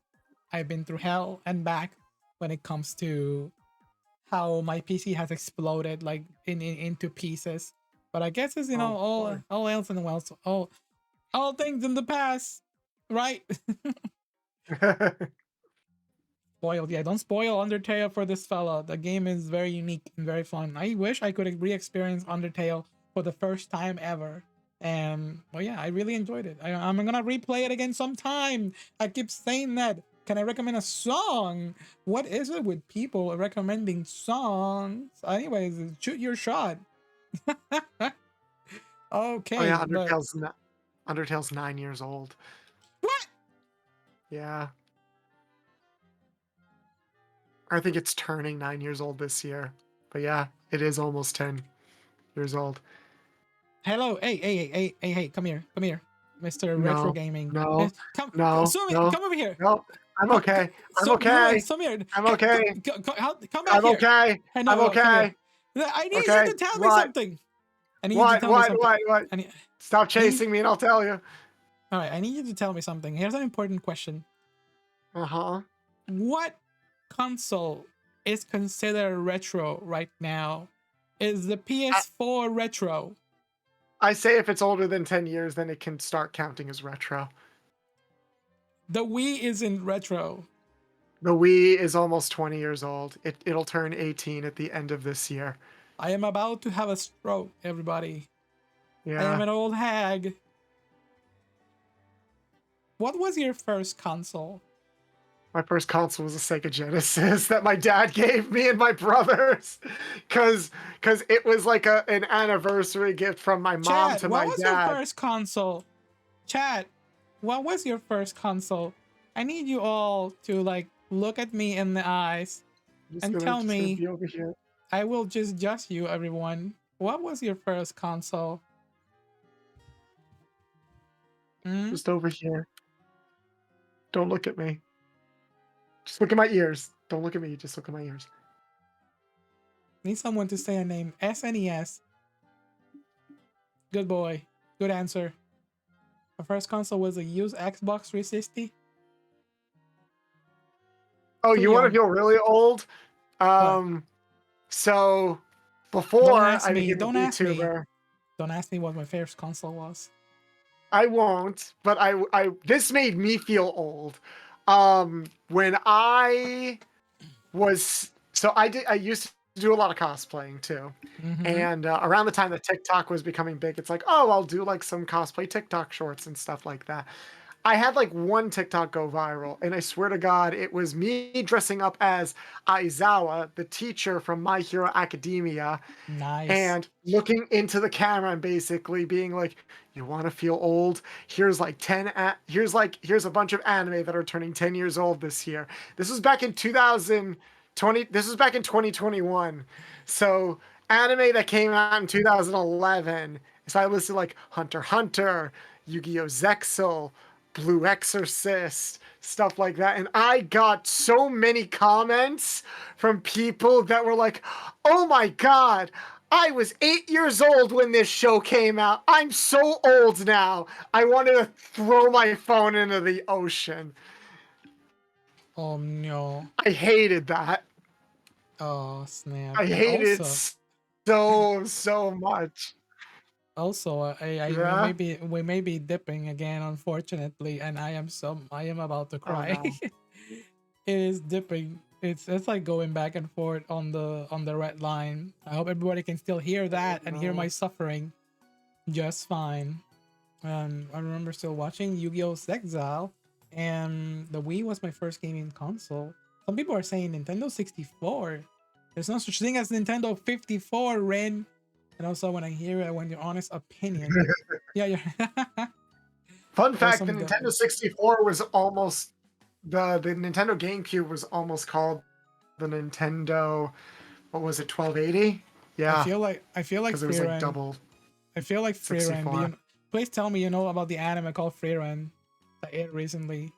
I've been through hell and back when it comes to how my PC has exploded like into pieces. But I guess it's Oh, all else in the well, so all things in the past, right? boy. Spoiled, yeah. Don't spoil Undertale for this fella. The game is very unique and very fun. I wish I could re-experience Undertale for the first time ever. And well, yeah, I really enjoyed it. I'm gonna replay it again sometime. I keep saying that. Can I recommend a song? What is it with people recommending songs? Anyways, shoot your shot. Oh Okay, yeah, but Undertale's 9 years old. what? Yeah. I think it's turning 9 years old this year. But yeah, it is almost 10 years old. Hello, hey, come here, Mr. Retro No, Gaming. no, Come, no, Sumi, no, come over here. no. I'm okay. I'm So, okay. Sumir, I'm okay. come back I'm here. okay. Hey, I'm no, come here. okay. I need you Okay. to tell me What? something. I need you to What? tell me What? something. What? What? I need, Stop I need, chasing me and I'll tell you. all right, I need you to tell me something. Here's an important question. Uh-huh. What console is considered retro right now? Is the PS4 retro? I say if it's older than 10 years, then it can start counting as retro. The Wii isn't retro. The Wii is almost 20 years old. It'll turn 18 at the end of this year. I am about to have a stroke, everybody. I am Yeah. an old hag. What was your first console? My first console was a Sega Genesis that my dad gave me and my brothers, cause it was like an anniversary gift from my mom Chat, to what my was your dad. first console? Chat, what was your first console? I need you all to like look at me in the eyes I'm and tell just gonna me. be over here, I will just judge you, everyone. What was your first console? Hmm? just over here. Don't look at me. Just look at my ears. Don't look at me. Just look at my ears. Need someone to say a name. SNES. Good boy. Good answer. My first console was a used Xbox 360. Oh, Too you want to young. feel really old? What? So Don't before ask I me. became a Don't ask me. VTuber, Don't ask me what my first console was. I won't, but this made me feel old. When I was I used to do a lot of cosplaying too. Mm-hmm. And around the time that TikTok was becoming big, it's like, oh, I'll do like some cosplay TikTok shorts and stuff like that. I had like one TikTok go viral, and I swear to God, it was me dressing up as Aizawa, the teacher from My Hero Academia, Nice. and looking into the camera and basically being like, you want to feel old? Here's like here's a bunch of anime that are turning 10 years old this year. This was back in 2020. This was back in 2021. So anime that came out in 2011. So I listed like Hunter x Hunter, Yu-Gi-Oh! Zexal, Blue Exorcist, stuff like that. And I got so many comments from people that were like, oh my God, I was 8 years old when this show came out. I'm so old now. I wanted to throw my phone into the ocean. Oh no. I hated that. Oh snap. I hated it Also, so much. Yeah. We may be dipping again, unfortunately, and I am about to Oh cry. no. It is dipping. It's like going back and forth on the red line. I hope everybody can still hear Oh that and hear my no. suffering. Just fine. I remember still watching Yu-Gi-Oh! Exile, and the Wii was my first gaming console. Some people are saying Nintendo 64. There's no such thing as Nintendo 54, Ren. And also, when I hear it, I want your honest opinion. Yeah, yeah. Fun There's fact: the some. Nintendo 64 was almost the Nintendo GameCube was almost called the Nintendo. What was it? 1280? Yeah, I feel like because it was like Freeren. double I feel like Freeren. Do 64. you? Please tell me you know about the anime called Freeren that aired recently.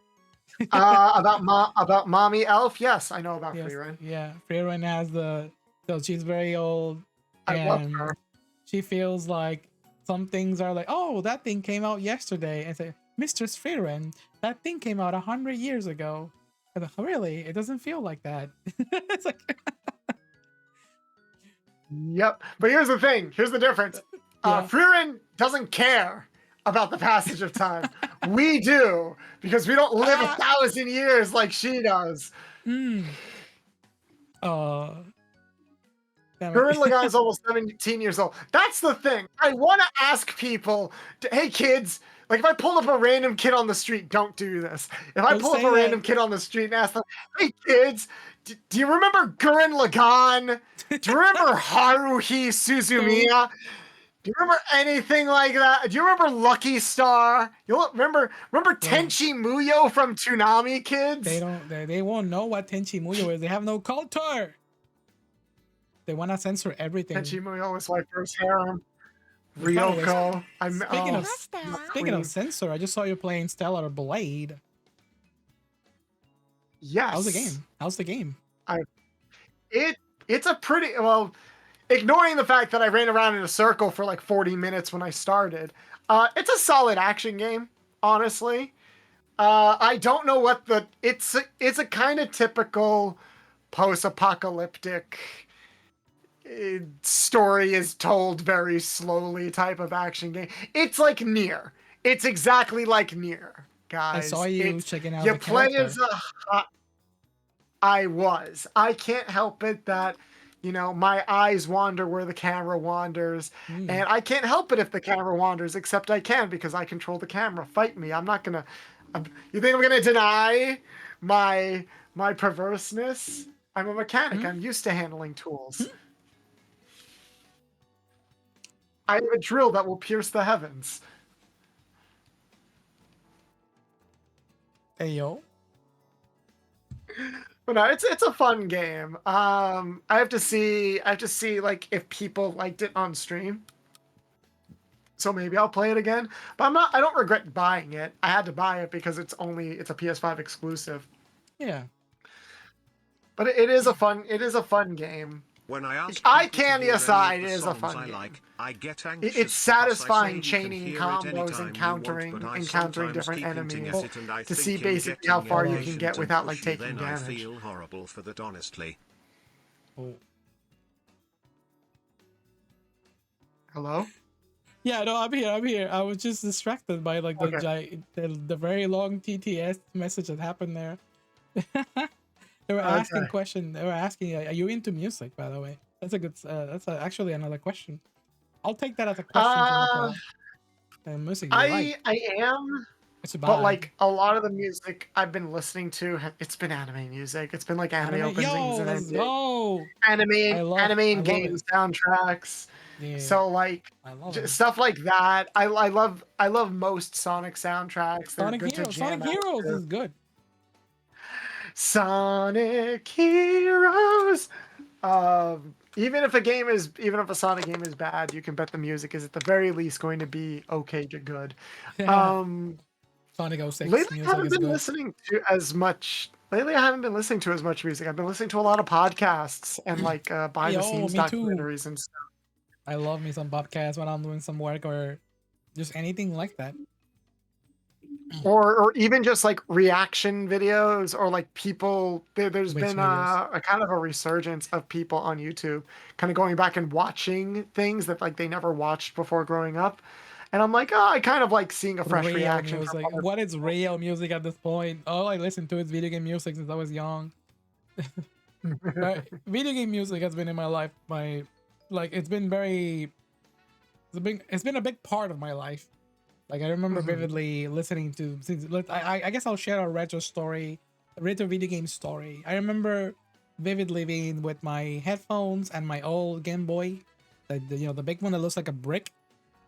About Mommy Elf. Yes, I know about Yes, Free Run. yeah. Freeren has the. So she's very old, I love her. and she feels like some things are like, oh, that thing came out yesterday, and say, Mistress Freeren, that thing came out 100 years ago. And I'm like, really? It doesn't feel like that. It's like, Yep. But here's the thing. Here's the difference. yeah. Frieren doesn't care about the passage of time. We do, because we don't live Ah, 1,000 years like she does. mm. Uh, damn Frieren it. Lagan is almost 17 years old. That's the thing. I want to ask people, hey kids, like if I pull up a random kid on the street, don't do this. If I Don't pull up say a that. random kid on the street and ask them, hey kids, do you remember Gurren Lagann? Do you remember Haruhi Dude, Suzumiya? Do you remember anything like that? Do you remember Lucky Star? You remember bro, Tenchi Muyo from Toonami, they kids? don't. They won't know what Tenchi Muyo is. They have no culture. They want to censor everything. Tenchi Muyo was my first harem. But anyways, Ryoko. speaking of speaking of queen. censor, I just saw you playing Stellar Blade. How's the Yes. game? How's the game? I it it's a pretty well, ignoring the fact that I ran around in a circle for like 40 minutes when I started. It's a solid action game, honestly. I don't know what the it's a kind of typical post-apocalyptic story is told very slowly type of action game. It's like Nier. It's exactly like Nier, I saw guys. you It's checking out you the play character. as a I was. I can't help it that, my eyes wander where the camera wanders. Mm. And I can't help it if the camera wanders, except I can because I control the camera. Fight me. I'm not gonna. You think I'm gonna deny my perverseness? I'm a mechanic. Mm. I'm used to handling tools. I have a drill that will pierce the heavens. Hey yo. But no, it's a fun game. I have to see like if people liked it on stream. So maybe I'll play it again. But I don't regret buying it. I had to buy it because it's a PS5 exclusive. Yeah. But it is a fun game. When I ask Eye people to candy hear any aside, of it the is a songs fun I game. like, I get It's anxious because I say satisfying you can chaining hear it combos, anytime you want, but I encountering sometimes different keep hinting enemies at it and I to see think in basically how getting far you can impatient get and without like pushy, taking then I damage. feel horrible for that honestly. Oh. Hello? Yeah, no, I'm here. I'm here. I was just distracted by like Okay. the very long TTS message that happened there. They were asking Okay. question. They were asking, are you into music? By the way, that's a good. Actually another question. I'll take that as a question for Uh, the music you like. I am, It's but bad. like a lot of the music I've been listening to, it's been anime music. It's been like anime Anime. openings Yo, and let's endings, go. anime I and love game it. soundtracks. Yeah, So like I love it. stuff like that. I love most Sonic soundtracks. They're good to Sonic jam out Heroes to. is good. Sonic Heroes. Even if a Sonic game is bad, you can bet the music is at the very least going to be okay to good. Um, Sonic 06 lately I music haven't is been good. listening to as much. Lately, I haven't been listening to as much music. I've been listening to a lot of podcasts and like behind the Yo, scenes me too. documentaries and stuff. I love me some podcasts when I'm doing some work or just anything like that. Or even just like reaction videos or like people there's Which been videos? a kind of a resurgence of people on YouTube kind of going back and watching things that like they never watched before growing up, and I'm like, oh, I kind of like seeing a fresh Real reaction from music. other What is people. real music at this point? All I listen to is video game music since I was young. But video game music has been in my life. It's been very it's been a big part of my life. Like I remember Mhm. vividly listening to. I guess I'll share a retro story, a retro video game story. I remember vividly being with my headphones and my old Game Boy, the big one that looks like a brick.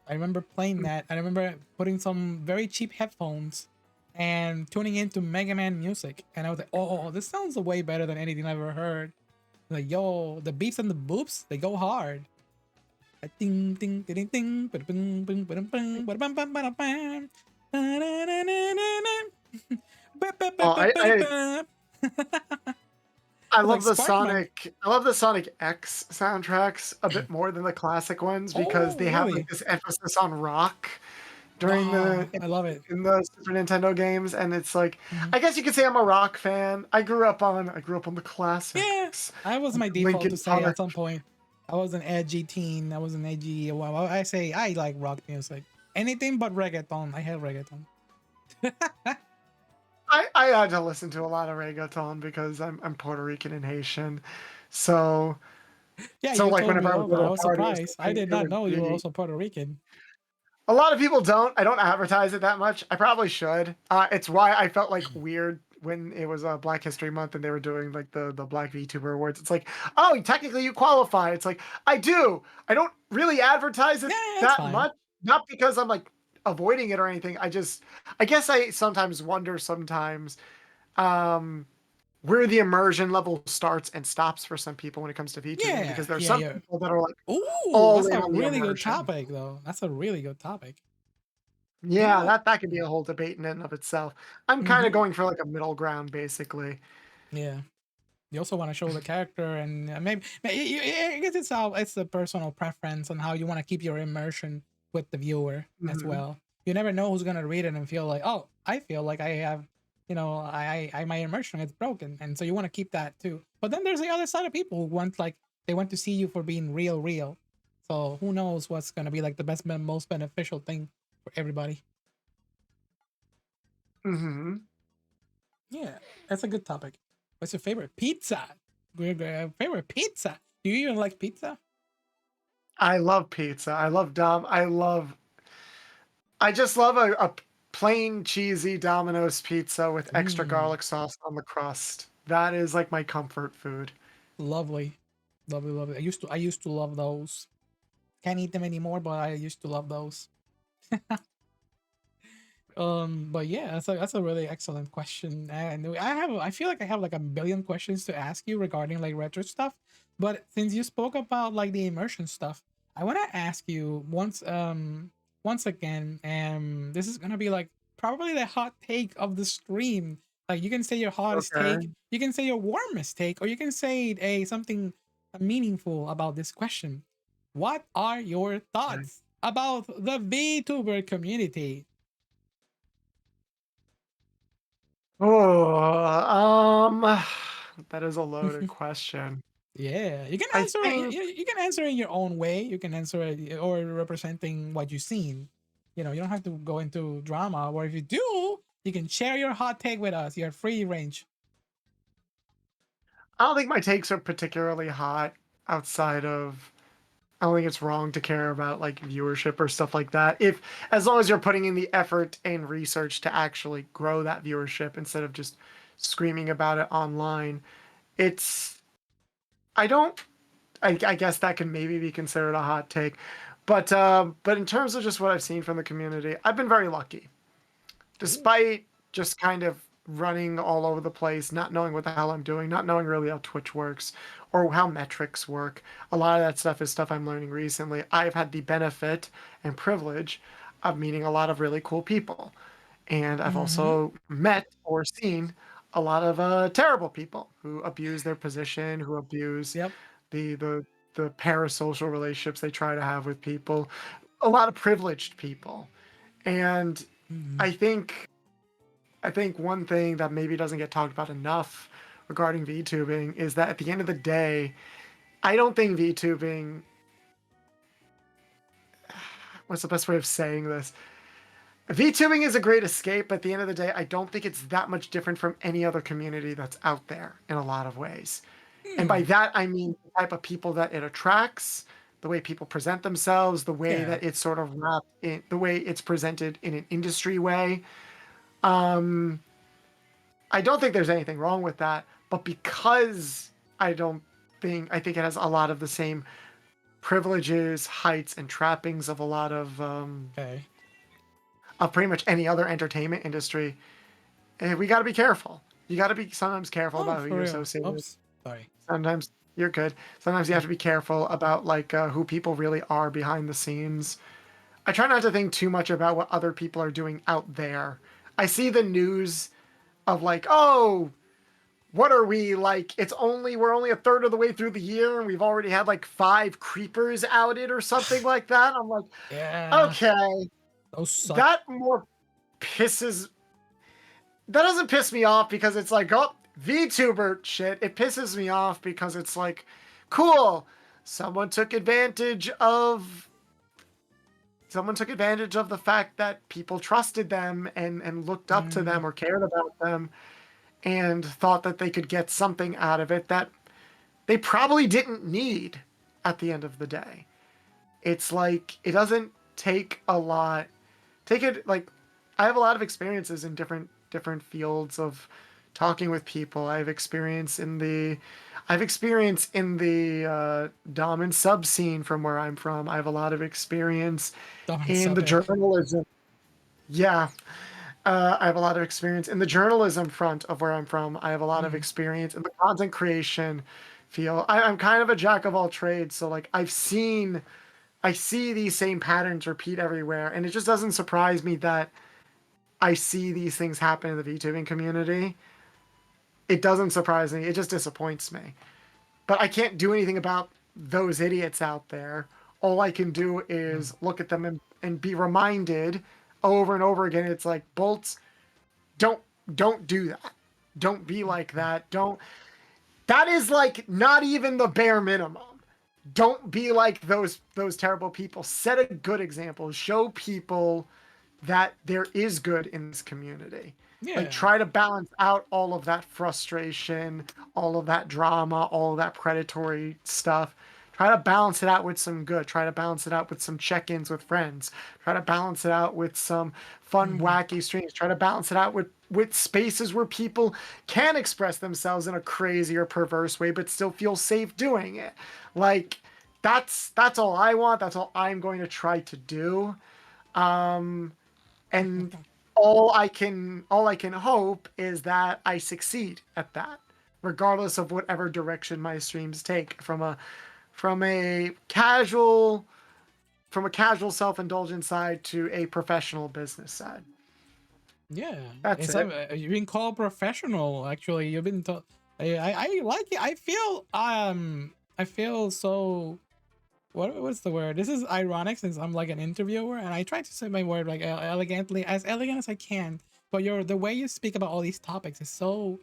I remember playing that. I remember putting some very cheap headphones and tuning into Mega Man music, and I was like, oh, this sounds way better than anything I've ever heard. Like, yo, the beats and the boops, they go hard. Ding ding ding ding ding bing bing bing bing bam bam bam bam. Oh, I It's like love the Sparkman. Sonic X soundtracks a bit more than the classic ones because Oh, they have like really? this emphasis on rock during Oh, I love it. in the Super Nintendo games, and it's like Mhm. I guess you could say I'm a rock fan. I grew up on the Yeah, classics, I was my default to Linkin say Park. at some point. I was an edgy teen. I was an edgy. Well, I say I like rock music. Anything but reggaeton. I hate reggaeton. I had to listen to a lot of reggaeton because I'm Puerto Rican and Haitian, so Yeah, you like told me whenever I would all go that. to I a was party or surprised. I something, did it not would know you were be also Puerto Rican. a lot of people don't. I don't advertise it that much. I probably should. It's why I felt like weird when it was Black History Month and they were doing like the Black VTuber Awards. It's like, oh, technically you qualify. It's like I do. I don't really advertise it Yeah, it's that fine. much. Not because I'm like avoiding it or anything. I guess I sometimes wonder sometimes um, where the immersion level starts and stops for some people when it comes to VTubing Yeah, because there's yeah, some yeah. people that are like Ooh, all that's in a on the really good immersion. topic, though. That's a really good topic. You Yeah, know, that could be a whole debate in and of itself. I'm kind of hmm going for like a middle ground, basically. yeah. You also want to show the character, and I guess it's the personal preference on how you want to keep your immersion with the viewer as Hmm. well. You never know who's gonna read it and feel like, oh, I feel like I have, my immersion is broken, and so you want to keep that too. But then there's the other side of people who want like they want to see you for being real, real. So who knows what's gonna be like the best, most beneficial thing for everybody. Hmm. Yeah, that's a good topic. What's your favorite pizza? Favorite pizza? Do you even like pizza? I love pizza. I just love a plain cheesy Domino's pizza with extra Mm, garlic sauce on the crust. That is like my comfort food. lovely, lovely, lovely. I used to love those. Can't eat them anymore, but I used to love those. But yeah, that's a really excellent question, and I feel like I have like a billion questions to ask you regarding like retro stuff. But since you spoke about like the immersion stuff, I want to ask you once again, this is gonna be like probably the hot take of the stream. Like you can say your hottest Okay. take, you can say your warmest take, or you can say a something meaningful about this question. What are your Okay. thoughts about the VTuber community? Oh, that is a loaded question. Yeah, you can I answer it. think You can answer in your own way. You can answer it or representing what you've seen. You don't have to go into drama. Or if you do, you can share your hot take with us. You're free range. I don't think my takes are particularly hot outside of I don't think it's wrong to care about like viewership or stuff like that. If as long as you're putting in the effort and research to actually grow that viewership instead of just screaming about it online. It's I don't I guess that can maybe be considered a hot take. But in terms of just what I've seen from the community, I've been very lucky. Ooh. Despite just kind of running all over the place, not knowing what the hell I'm doing, not knowing really how Twitch works or how metrics work. A lot of that stuff is stuff I'm learning recently. I've had the benefit and privilege of meeting a lot of really cool people. And I've Mm-hmm. also met or seen a lot of terrible people who abuse their position, who abuse Yep. the the the parasocial relationships they try to have with people. A lot of privileged people. And Mm-hmm. I think I think one thing that maybe doesn't get talked about enough regarding VTubing is that at the end of the day, I don't think VTubing, what's the best way of saying this? VTubing is a great escape, but at the end of the day, I don't think it's that much different from any other community that's out there in a lot of ways. And by Hmm. that, I mean the type of people that it attracts, way people present themselves, the way Yeah. that it's sort of wrapped in, the way it's presented in an industry way. Um, I don't think there's anything wrong with that, but because I think it has a lot of the same privileges, heights, and trappings of a lot Okay. of pretty much any other entertainment industry. And we got to be careful. You got to be sometimes careful Oh, about who for you're real. associated with. Oops. Sorry. Sometimes you're good. Sometimes you have to be careful about like who people really are behind the scenes. I try not to think too much about what other people are doing out there. I see the news of like, oh, what are we like? We're only a third of the way through the year and we've already had like 5 creepers outed or something like that. I'm like, Yeah. okay, Those suck. that more pisses. That doesn't piss me off because it's like, oh, VTuber shit. It pisses me off because it's like, cool. Someone took advantage of the fact that people trusted them and looked up to Mm, them or cared about them and thought that they could get something out of it that they probably didn't need at the end of the day. It's like it doesn't take a lot. Take it like I have a lot of experiences in different fields of talking with people. I've experience in the dom and sub scene from where I'm from. I have a lot of experience Darn in the sub. journalism. Yeah, I have a lot of experience in the journalism front of where I'm from. I have a lot of Mm, experience in the content creation field. I'm kind of a jack of all trades, so like I see these same patterns repeat everywhere, and it just doesn't surprise me that I see these things happen in the VTubing community. It doesn't surprise me. It just disappoints me. But I can't do anything about those idiots out there. All I can do mm, is look at them and be reminded over and over again. It's like, Bolts, don't don't do that. Don't be like mm. that. Don't That is like not even the bare minimum. Don't be like those terrible people. Set a good example. Show people that there is good in this community. Like Yeah. try to balance out all of that frustration, all of that drama, all of that predatory stuff. Try to balance it out with some good. Try to balance it out with some check-ins with friends. Try to balance it out with some fun, Mm, wacky streams. Try to balance it out with spaces where people can express themselves in a crazy or perverse way, but still feel safe doing it. Like that's all I want. That's all I'm going to try to do. And all I can hope is that I succeed at that, regardless of whatever direction my streams take from a casual self-indulgent side to a professional business side. yeah. That's It's it. you've been called professional. Actually, you've been. I like it. I feel so. What's the word? This is ironic since I'm like an interviewer and I try to say my word like elegantly, as elegant as I can. But the way you speak about all these topics is so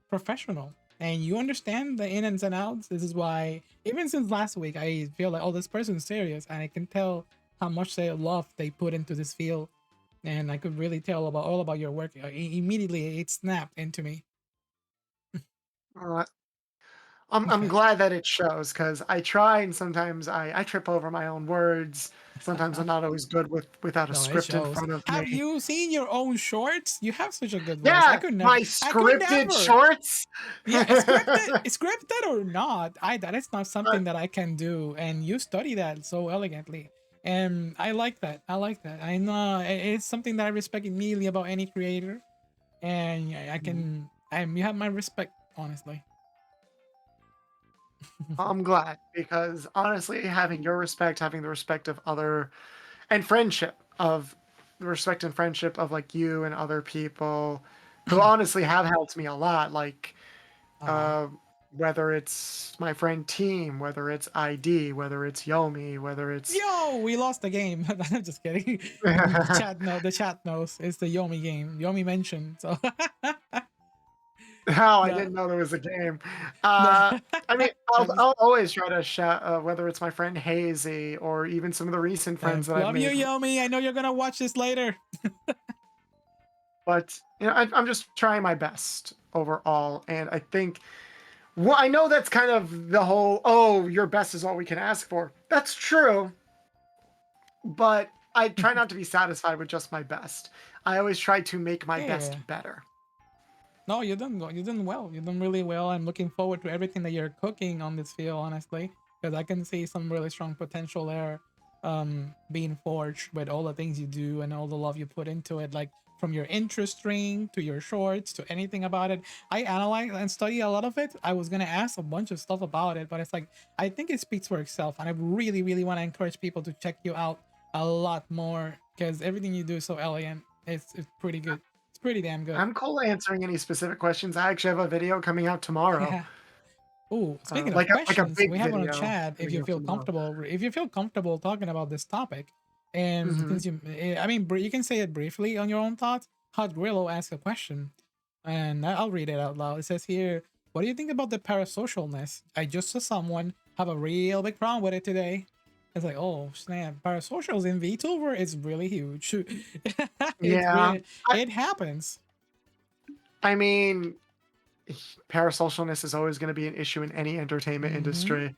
professional and you understand the in and outs. This is why even since last week I feel like, oh, this person's serious, and I can tell how much love they put into this field, and I could really tell about all about your work. Immediately it snapped into me. Uh, I'm Okay. glad that it shows because I try and sometimes I trip over my own words. Sometimes I'm not always good without a No, it script in shows. front of Have me. you seen your own shorts? You have such a good voice. I Yeah, could never. my I could scripted never. shorts. Yeah, scripted or not, that is not something that I can do. And you study that so elegantly, and I like that. I like that. I know it's something that I respect immediately about any creator, and I can. You have my respect, honestly. I'm glad because honestly, having your respect, having the respect of other, and friendship of the respect and friendship of like you and other people who honestly have helped me a lot. Like, Aw. uh, whether it's my friend Team, whether it's ID, whether it's Yomi, whether it's Yo, we lost the game. I'm just kidding. The chat knows it's the Yomi game. Yomi mentioned so. Oh, I No, didn't know there was a game. no. I mean, I'm just I'll always try to shout, whether it's my friend Hazy or even some of the recent friends that I've love you, made. Yomi. I know you're gonna watch this later. But I'm just trying my best overall, and I think Well, I know that's kind of the whole, oh, your best is all we can ask for. That's true, but I try not to be satisfied with just my best. I always try to make my Yeah. best better. No, you done well. You done really well. I'm looking forward to everything that you're cooking on this field, honestly, because I can see some really strong potential there, being forged with all the things you do and all the love you put into it, like from your interest string to your shorts to anything about it. I analyze and study a lot of it. I was gonna ask a bunch of stuff about it, but it's like I think it speaks for itself, and I really, really want to encourage people to check you out a lot more because everything you do is so elegant. It's pretty good. It's pretty damn good. I'm cool answering any specific questions. I actually have a video coming out tomorrow. Yeah. Oh, speaking of Like a questions, big we have on a video chat. coming out tomorrow. If you feel comfortable talking about this topic, and Hmm. since I mean, you can say it briefly on your own thoughts. Hot Grillo asked a question, and I'll read it out loud. It says here, "What do you think about the parasocialness? I just saw someone have a real big problem with it today." It's like, oh snap, parasocials in VTuber is really huge. It's Yeah. really, I, it happens. I mean, parasocialness is always going to be an issue in any entertainment Mm-hmm. industry.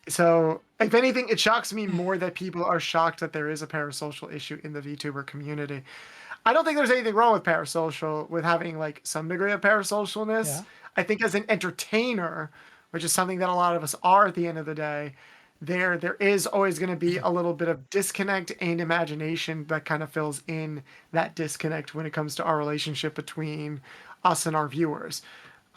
So, if anything, it shocks me more that people are shocked that there is a parasocial issue in the VTuber community. I don't think there's anything wrong with parasocial, with having like some degree of parasocialness. Yeah. I think as an entertainer, which is something that a lot of us are at the end of the day, there is always going to be a little bit of disconnect and imagination that kind of fills in that disconnect when it comes to our relationship between us and our viewers.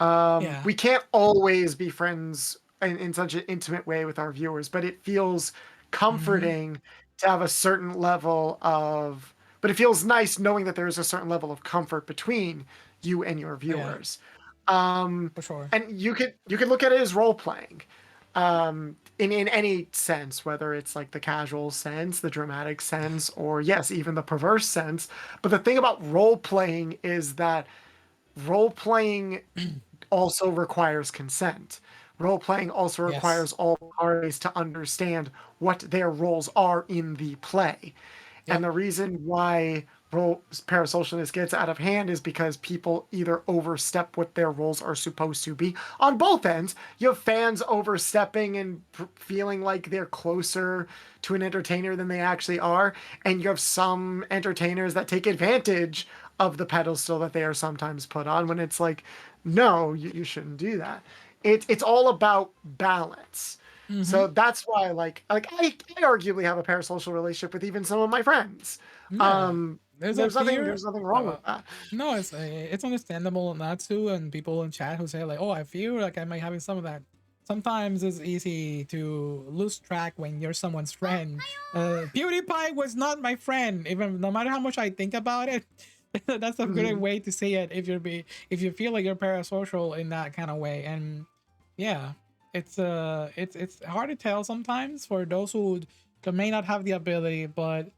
Yeah. We can't always be friends in such an intimate way with our viewers, but it feels Mm-hmm. comforting to have a certain level of, but it feels nice knowing that there is a certain level of comfort between you and your Yeah. viewers. Um, For sure. and you could look at it as role playing, in any sense, whether it's like the casual sense, the dramatic sense, or yes, even the perverse sense. But the thing about role playing is that role playing also requires consent. Role playing also Yes. requires all parties to understand what their roles are in the play. And Yep. the reason why role parasocialness gets out of hand is because people either overstep what their roles are supposed to be on both ends. You have fans overstepping and feeling like they're closer to an entertainer than they actually are, and you have some entertainers that take advantage of the pedestal that they are sometimes put on when it's like, no, you shouldn't do that. It's all about balance. Mm-hmm. So that's why, I arguably have a parasocial relationship with even some of my friends. Yeah. There's a fear. There's nothing wrong with that. No, it's understandable not to, and people in chat who say like, "Oh, I feel like I might having some of that." Sometimes it's easy to lose track when you're someone's friend. PewDiePie was not my friend, even no matter how much I think about it. That's a good Mhm. way to say it if you feel like you're parasocial in that kind of way. And yeah, it's hard to tell sometimes for those who may not have the ability, but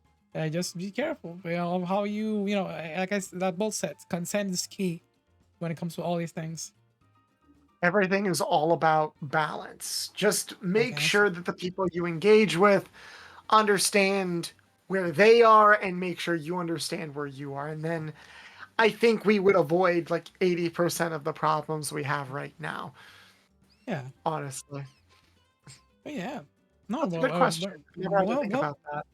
just be careful, of how like that both said, consent is key when it comes to all these things. Everything is all about balance. Just Quick make answer. sure that the people you engage with understand where they are and make sure you understand where you are. And then I think we would avoid like 80% of the problems we have right now, Yeah, honestly. but yeah, no, That's a good question. I never had to think well, about that.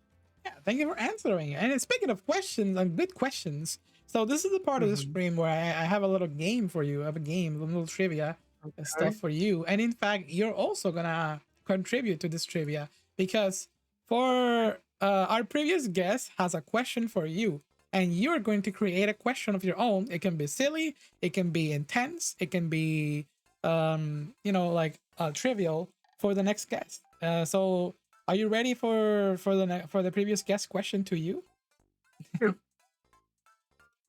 yeah. Thank you for answering. And speaking of questions and good questions, so this is the part of the Hmm. stream where I have a little game for you. I have a game, a little trivia and stuff Okay. for you. And in fact, you're also gonna contribute to this trivia because for our previous guest has a question for you, and you're going to create a question of your own. It can be silly, it can be intense, it can be like trivial for the next guest. So are you ready for for the previous guest question to you?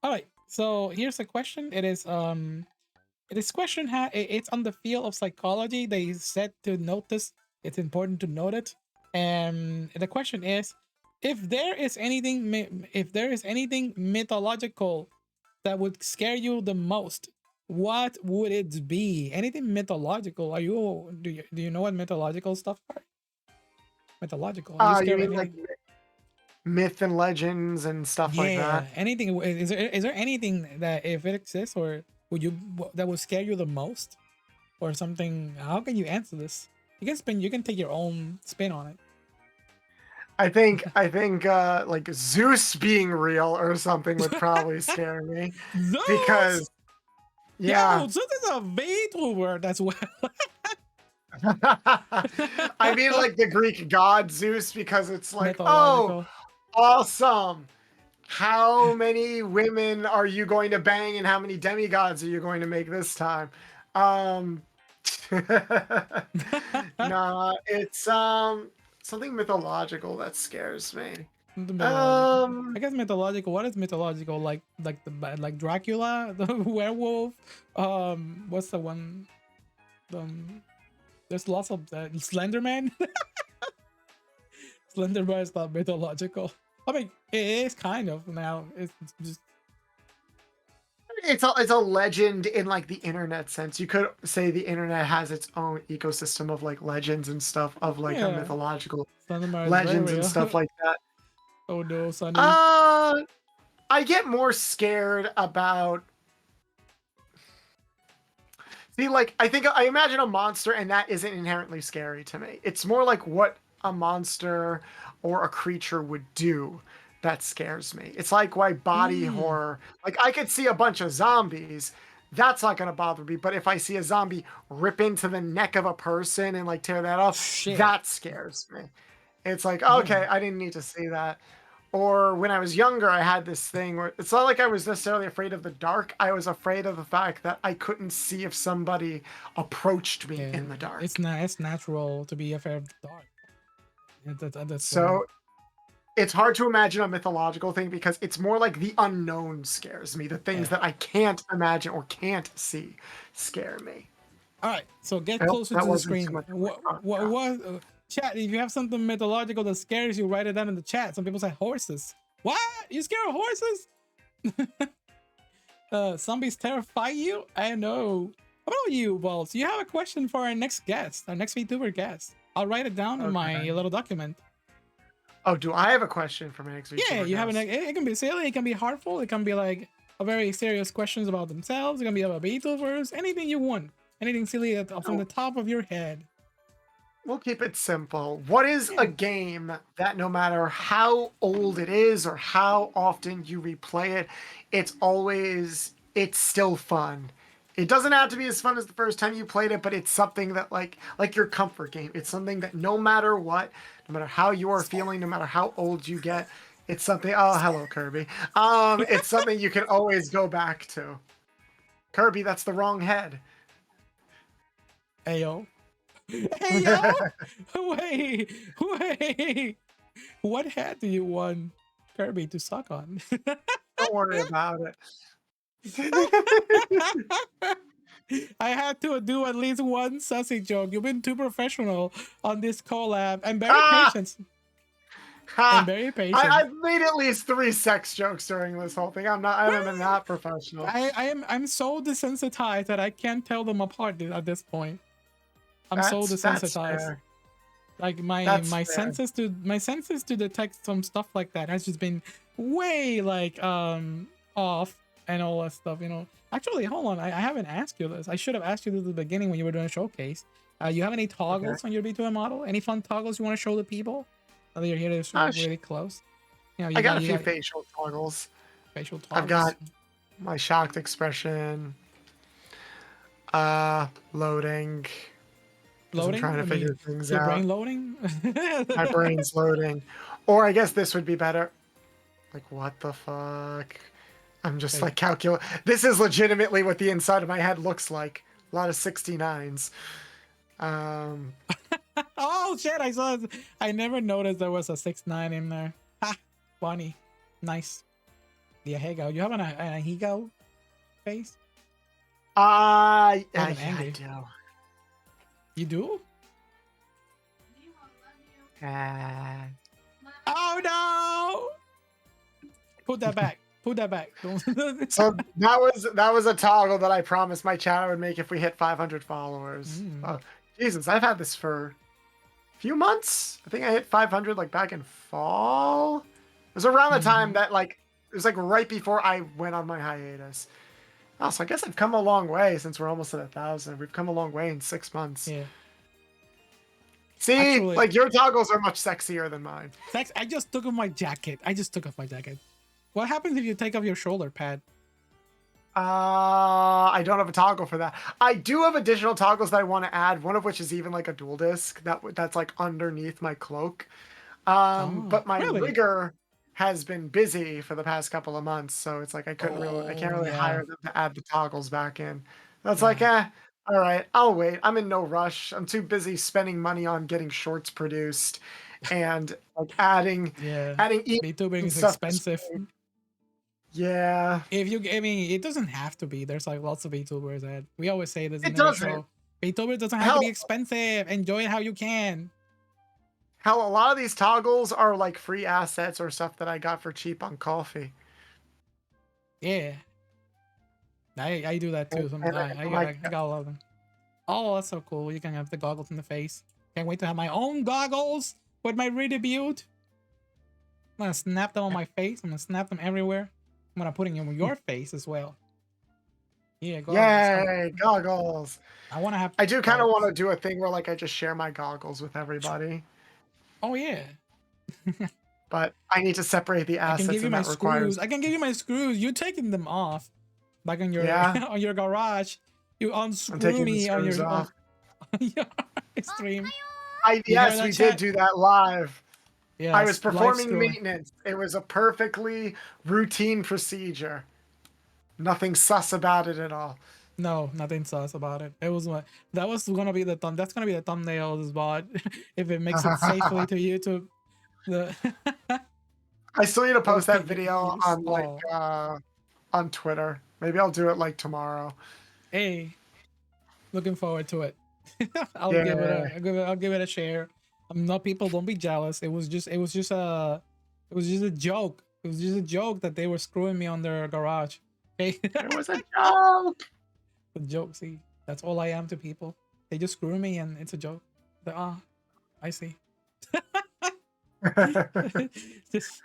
All right. So here's a question. This question it's on the field of psychology. They said to notice it's important to note it. And the question is, if there is anything mythological that would scare you the most, what would it be? Anything mythological? Do you know what mythological stuff are? Mythological. Are you You scared of mean like anything? myth and legends and stuff like Yeah, that? anything. Is there anything that if it exists or that would scare you the most, or something? How can you answer this? You can spin. You can take your own spin on it. I think like Zeus being real or something would probably scare me Zeus! because Yo, yeah. Zeus is a VTuber. That's well. I mean like the Greek god Zeus because it's like, oh, Mythological. awesome. How many women are you going to bang and how many demigods are you going to make this time? Um Nah, it's something mythological that scares me. The mythological. I Um guess mythological. What is mythological? Like like Dracula, the werewolf. What's the one? There's lots of Slenderman. Slenderman is not mythological. I mean, it is kind of now. It's just it's a legend in like the internet sense. You could say the internet has its own ecosystem of like legends and stuff of like a yeah. mythological Slenderman is very legends and real. stuff like that. Oh no, Sonny. Uh I get more scared about see like I imagine a monster and that isn't inherently scary to me. It's more like what a monster or a creature would do that scares me. It's like why body Mm. horror. Like I could see a bunch of zombies. That's not gonna bother me. But if I see a zombie rip into the neck of a person and like tear that off, Shit. that scares me. It's like, Yeah. okay, I didn't need to see that. Or when I was younger, I had this thing where it's not like I was necessarily afraid of the dark. I was afraid of the fact that I couldn't see if somebody approached me Yeah. in the dark. It's natural to be afraid of the dark. That's So it's hard to imagine a mythological thing because it's more like the unknown scares me. The things yeah. that I can't imagine or can't see scare me. All right, so get I hope closer that to the wasn't too screen. much of my What podcast. was chat? If you have something mythological that scares you, write it down in the chat. Some people say horses. What? You scared of horses? Zombies terrify you? I know. How about you, Balls? You have a question for our next guest, our next VTuber guest. I'll write it down in my Okay. little document. Oh, do I have a question for my next VTuber Yeah, you have an. guest? It can be silly. It can be heartful. It can be like a very serious questions about themselves. It can be about VTubers. Anything you want. Anything silly from the top of your head. We'll keep it simple. What is Yeah. a game that no matter how old it is or how often you replay it, it's still fun. It doesn't have to be as fun as the first time you played it, but it's something that like your comfort game. It's something that no matter what, no matter how you are feeling, no matter how old you get, it's something. Oh, hello, Kirby. It's something you can always go back to. Kirby, that's the wrong head. Ayo. Hey yo! Wait! What hat do you want Kirby to suck on? Don't worry about it. I had to do at least one sussy joke. You've been too professional on this collab. I'm very patient. I'm very patient. I've made at least 3 sex jokes during this whole thing. I haven't been that professional. I'm so desensitized that I can't tell them apart at this point. I'm so desensitized. Fair. Like my That's senses to detect some stuff like that has just been way like off and all that stuff, you know. Actually, hold on, I haven't asked you this. I should have asked you this at the beginning when you were doing a showcase. You have any toggles on your B2M model? Any fun toggles you want to show the people? Whether you're here to show really close. You know, I got a few facial toggles. Facial toggles. I've got my shocked expression. Loading. I'm trying to figure things out. Your brain loading? My brain's loading. Or I guess this would be better. Like, what the fuck? I'm just like calculating. This is legitimately what the inside of my head looks like. A lot of 69s. Oh shit! I saw. I never noticed there was a 6'9" in there. Ha! Funny. Nice. Yeah, here you go. You have an Higo face? Yeah, angry. I do. You do? Oh no! Put that back. Put that back. So that was a toggle that I promised my chat I would make if we hit 500 followers. Oh, Jesus, I've had this for a few months. I think I hit 500 like back in fall. It was around the time that like it was like right before I went on my hiatus. Oh, so I guess I've come a long way since we're almost at 1,000. We've come a long way in 6 months. Yeah. See, Actually, like your toggles are much sexier than mine. thanks. I just took off my jacket. What happens if you take off your shoulder pad? I don't have a toggle for that. I do have additional toggles that I want to add. One of which is even like a dual disc that's like underneath my cloak. Oh, But my really? rigger has been busy for the past couple of months, so it's like I can't Oh, really yeah. hire them to add the toggles back in. That's like, Yeah. all right, I'll wait. I'm in no rush. I'm too busy spending money on getting shorts produced and like Yeah. adding VTubing and is stuff to expensive. stream. Yeah, If you, I mean, it doesn't have to be. There's like lots of VTubers that we always say this in it every doesn't. show. VTuber doesn't have to be Hell, expensive. Enjoy it how you can. hell, a lot of these toggles are like free assets or stuff that I got for cheap on coffee. Yeah. I do that too. And I'm like, I got a lot of them. Oh, that's so cool. You can have the goggles in the face. Can't wait to have my own goggles with my redebut. I'm gonna snap them on my face. I'm gonna snap them everywhere. I'm gonna put them in your face as well. Yeah, goggles. yay, goggles. I wanna have I do kind of want goggles. to do a thing where like I just share my goggles with everybody, Oh yeah. but I need to separate the I can give assets, you and my that requires screws. I can give you my screws. You taking them off, like on your yeah. on your garage. You I'm unscrew taking the me on screws your off. on your stream. I You hear yes, that, we did chat? do that live. I was Yes, live performing screwing. maintenance. It was a perfectly routine procedure. Nothing sus about it at all. No, nothing sus about it. It was what that was gonna be the thumb. That's gonna be the thumbnail of this bot if it makes it safely to YouTube. The I still need to post that open your video ears. on like Oh, on Twitter. Maybe I'll do it like tomorrow. hey, looking forward to it. Yeah. I'll give it a share. I'm not people. Don't be jealous. It was just a joke. It was just a joke that they were screwing me on their garage. Okay, It was a joke. a joke. See, that's all I am to people. They just screw me, and it's a joke. I see. Just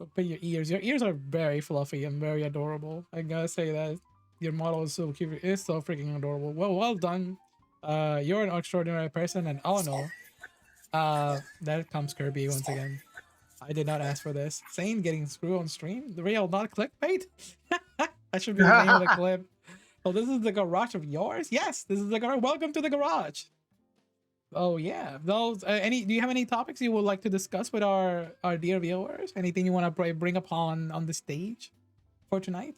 open your ears. Your ears are very fluffy and very adorable. I gotta say that your model is so cute. It's so freaking adorable. Well done. You're an extraordinary person, and oh no, there comes Kirby once again. I did not ask for this. Sane getting screwed on stream. The real, not clickbait. That should be the name of the clip. Oh, this is the garage of yours. Yes, this is the garage. Welcome to the garage. Oh yeah, those. Any? Do you have any topics you would like to discuss with our dear viewers? Anything you want to bring upon on the stage for tonight?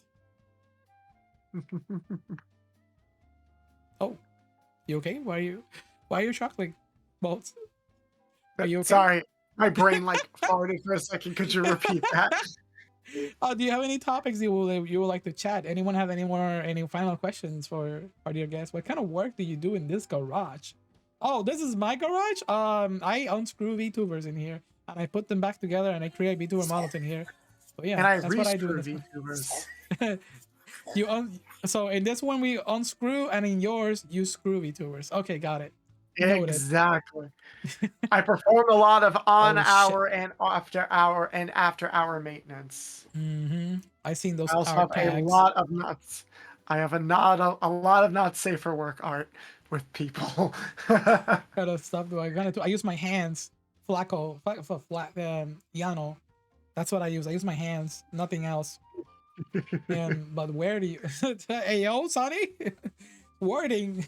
Oh, you okay? Why are you chuckling? Bolts, are you okay? Sorry, my brain like farted for a second. Could you repeat that? Oh, do you have any topics you would like to chat? Anyone have any final questions for our dear guest? What kind of work do you do in this garage? Oh, this is my garage. I unscrew VTubers in here and I put them back together and I create VTuber models in here. So yeah, And I that's what I do in re-screw this VTubers. one. So in this one we unscrew and in yours you screw VTubers. Okay, got it. Noted. Exactly. I perform a lot of on Oh, shit. hour and after hour maintenance. I seen those I also hour have a tags. lot of nuts. I have a lot of not safe for work art with people. What kind of stuff do I gonna do? I use my hands. Flaco, Yano. That's what I use. I use my hands, nothing else. And but where do you? Hey yo, Sonny, wording.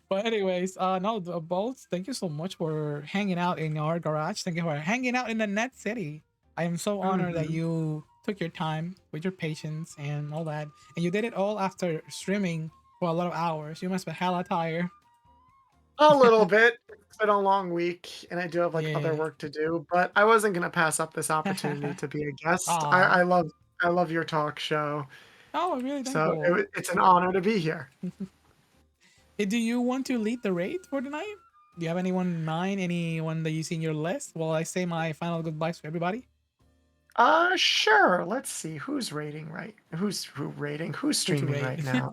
But anyways, no, both. Thank you so much for hanging out in our garage. Thank you for hanging out in the Net City. I am so honored that Mhm. you took your time with your patience and all that, and you did it all after streaming for a lot of hours. You must be hella tired. A little bit. It's been a long week, and I do have like other Yeah. work to do. But I wasn't gonna pass up this opportunity to be a guest. Aw. I love your talk show, Oh, really so thankful. it's an honor to be here. Do you want to lead the raid for tonight? Do you have anyone in mind? Anyone that you see in your list? Well, I say my final goodbyes to everybody. Sure. Let's see who's rating right. Who's Who to streaming rate? right now?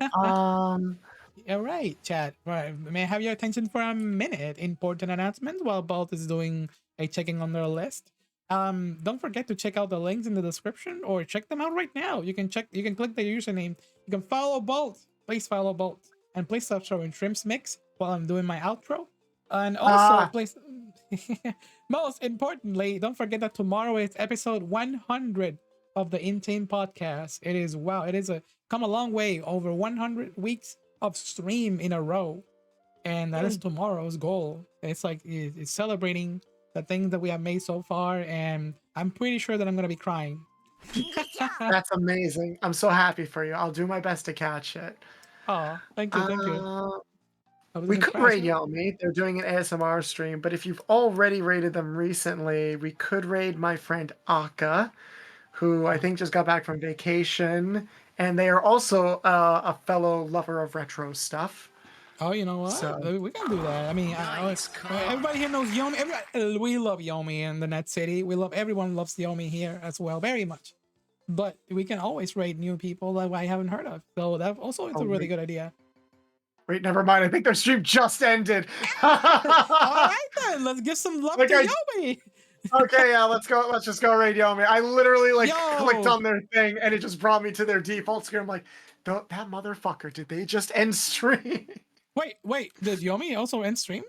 All right, chat. Right. May I have your attention for a minute? Important announcement while Bolt is doing a checking on their list. Don't forget to check out the links in the description or check them out right now. You can click the username. You can follow both. Please follow both. And please stop showing Shrimps Mix while I'm doing my outro. And also, please, most importantly, don't forget that tomorrow is episode 100 of the Intane podcast. It is, wow, it is come a long way, over 100 weeks of stream in a row. And that is tomorrow's goal. It's like, it's celebrating the things that we have made so far. And I'm pretty sure that I'm going to be crying. That's amazing. I'm so happy for you. I'll do my best to catch it. Oh, thank you. Thank you. We could raid Yomi. They're doing an ASMR stream, but if you've already raided them recently, we could raid my friend Aka, who I think just got back from vacation, and they are also a fellow lover of retro stuff. Oh, you know what? So, we can do that. I mean, everybody here knows Yomi. We love Yomi in the Net City. Everyone loves Yomi here as well, very much. But we can always raid new people that I haven't heard of. So that also is a really good idea. Wait, never mind. I think their stream just ended. All right then, let's give some love to Yomi. Okay, yeah, let's go. Let's just go raid Yomi. I literally clicked on their thing and it just brought me to their default screen. I'm like, that motherfucker, did they just end stream? Wait, did Yomi also end stream?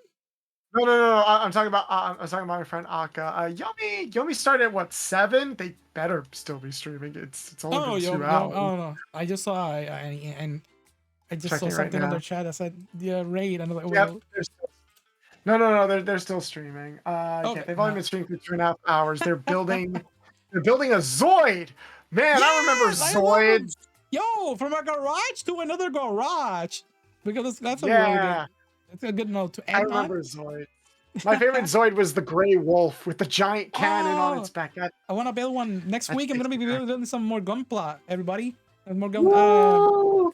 No. I'm talking about my friend Aka. Yomi started at what, 7? They better still be streaming. It's only been 2 hours. Oh no, I just saw and I just saw something on their chat that said raid, and I'm like, well, no, they're still streaming. Okay, they've only been streaming for 2.5 hours. They're building a Zoid. Man, I remember Zoids. Yo, from a garage to another garage. Because that's a really good. That's a good note to end on. I remember Zoid. My favorite Zoid was the gray wolf with the giant cannon on its back. I want to build one next week. I'm gonna be building some more gunpla. Everybody, more gun.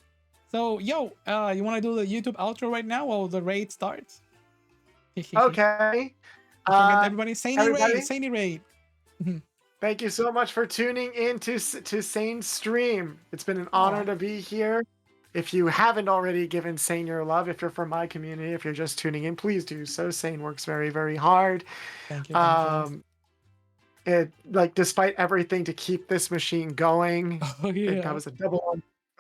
So, yo, you want to do the YouTube outro right now while the raid starts? Okay. Everybody, Sainy raid. Thank you so much for tuning in to Sane's stream. It's been an honor to be here. If you haven't already given Sane your love, if you're from my community, if you're just tuning in, please do so. Sane works very, very hard. Thank you. Despite everything to keep this machine going, that was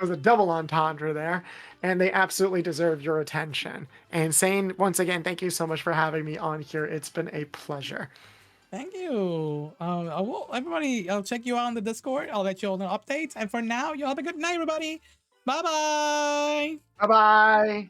a double entendre there, and they absolutely deserve your attention. And Sane, once again, thank you so much for having me on here. It's been a pleasure. Thank you. Everybody, I'll check you out on the Discord. I'll let you all know updates. And for now, you all have a good night, everybody. Bye-bye. Bye-bye.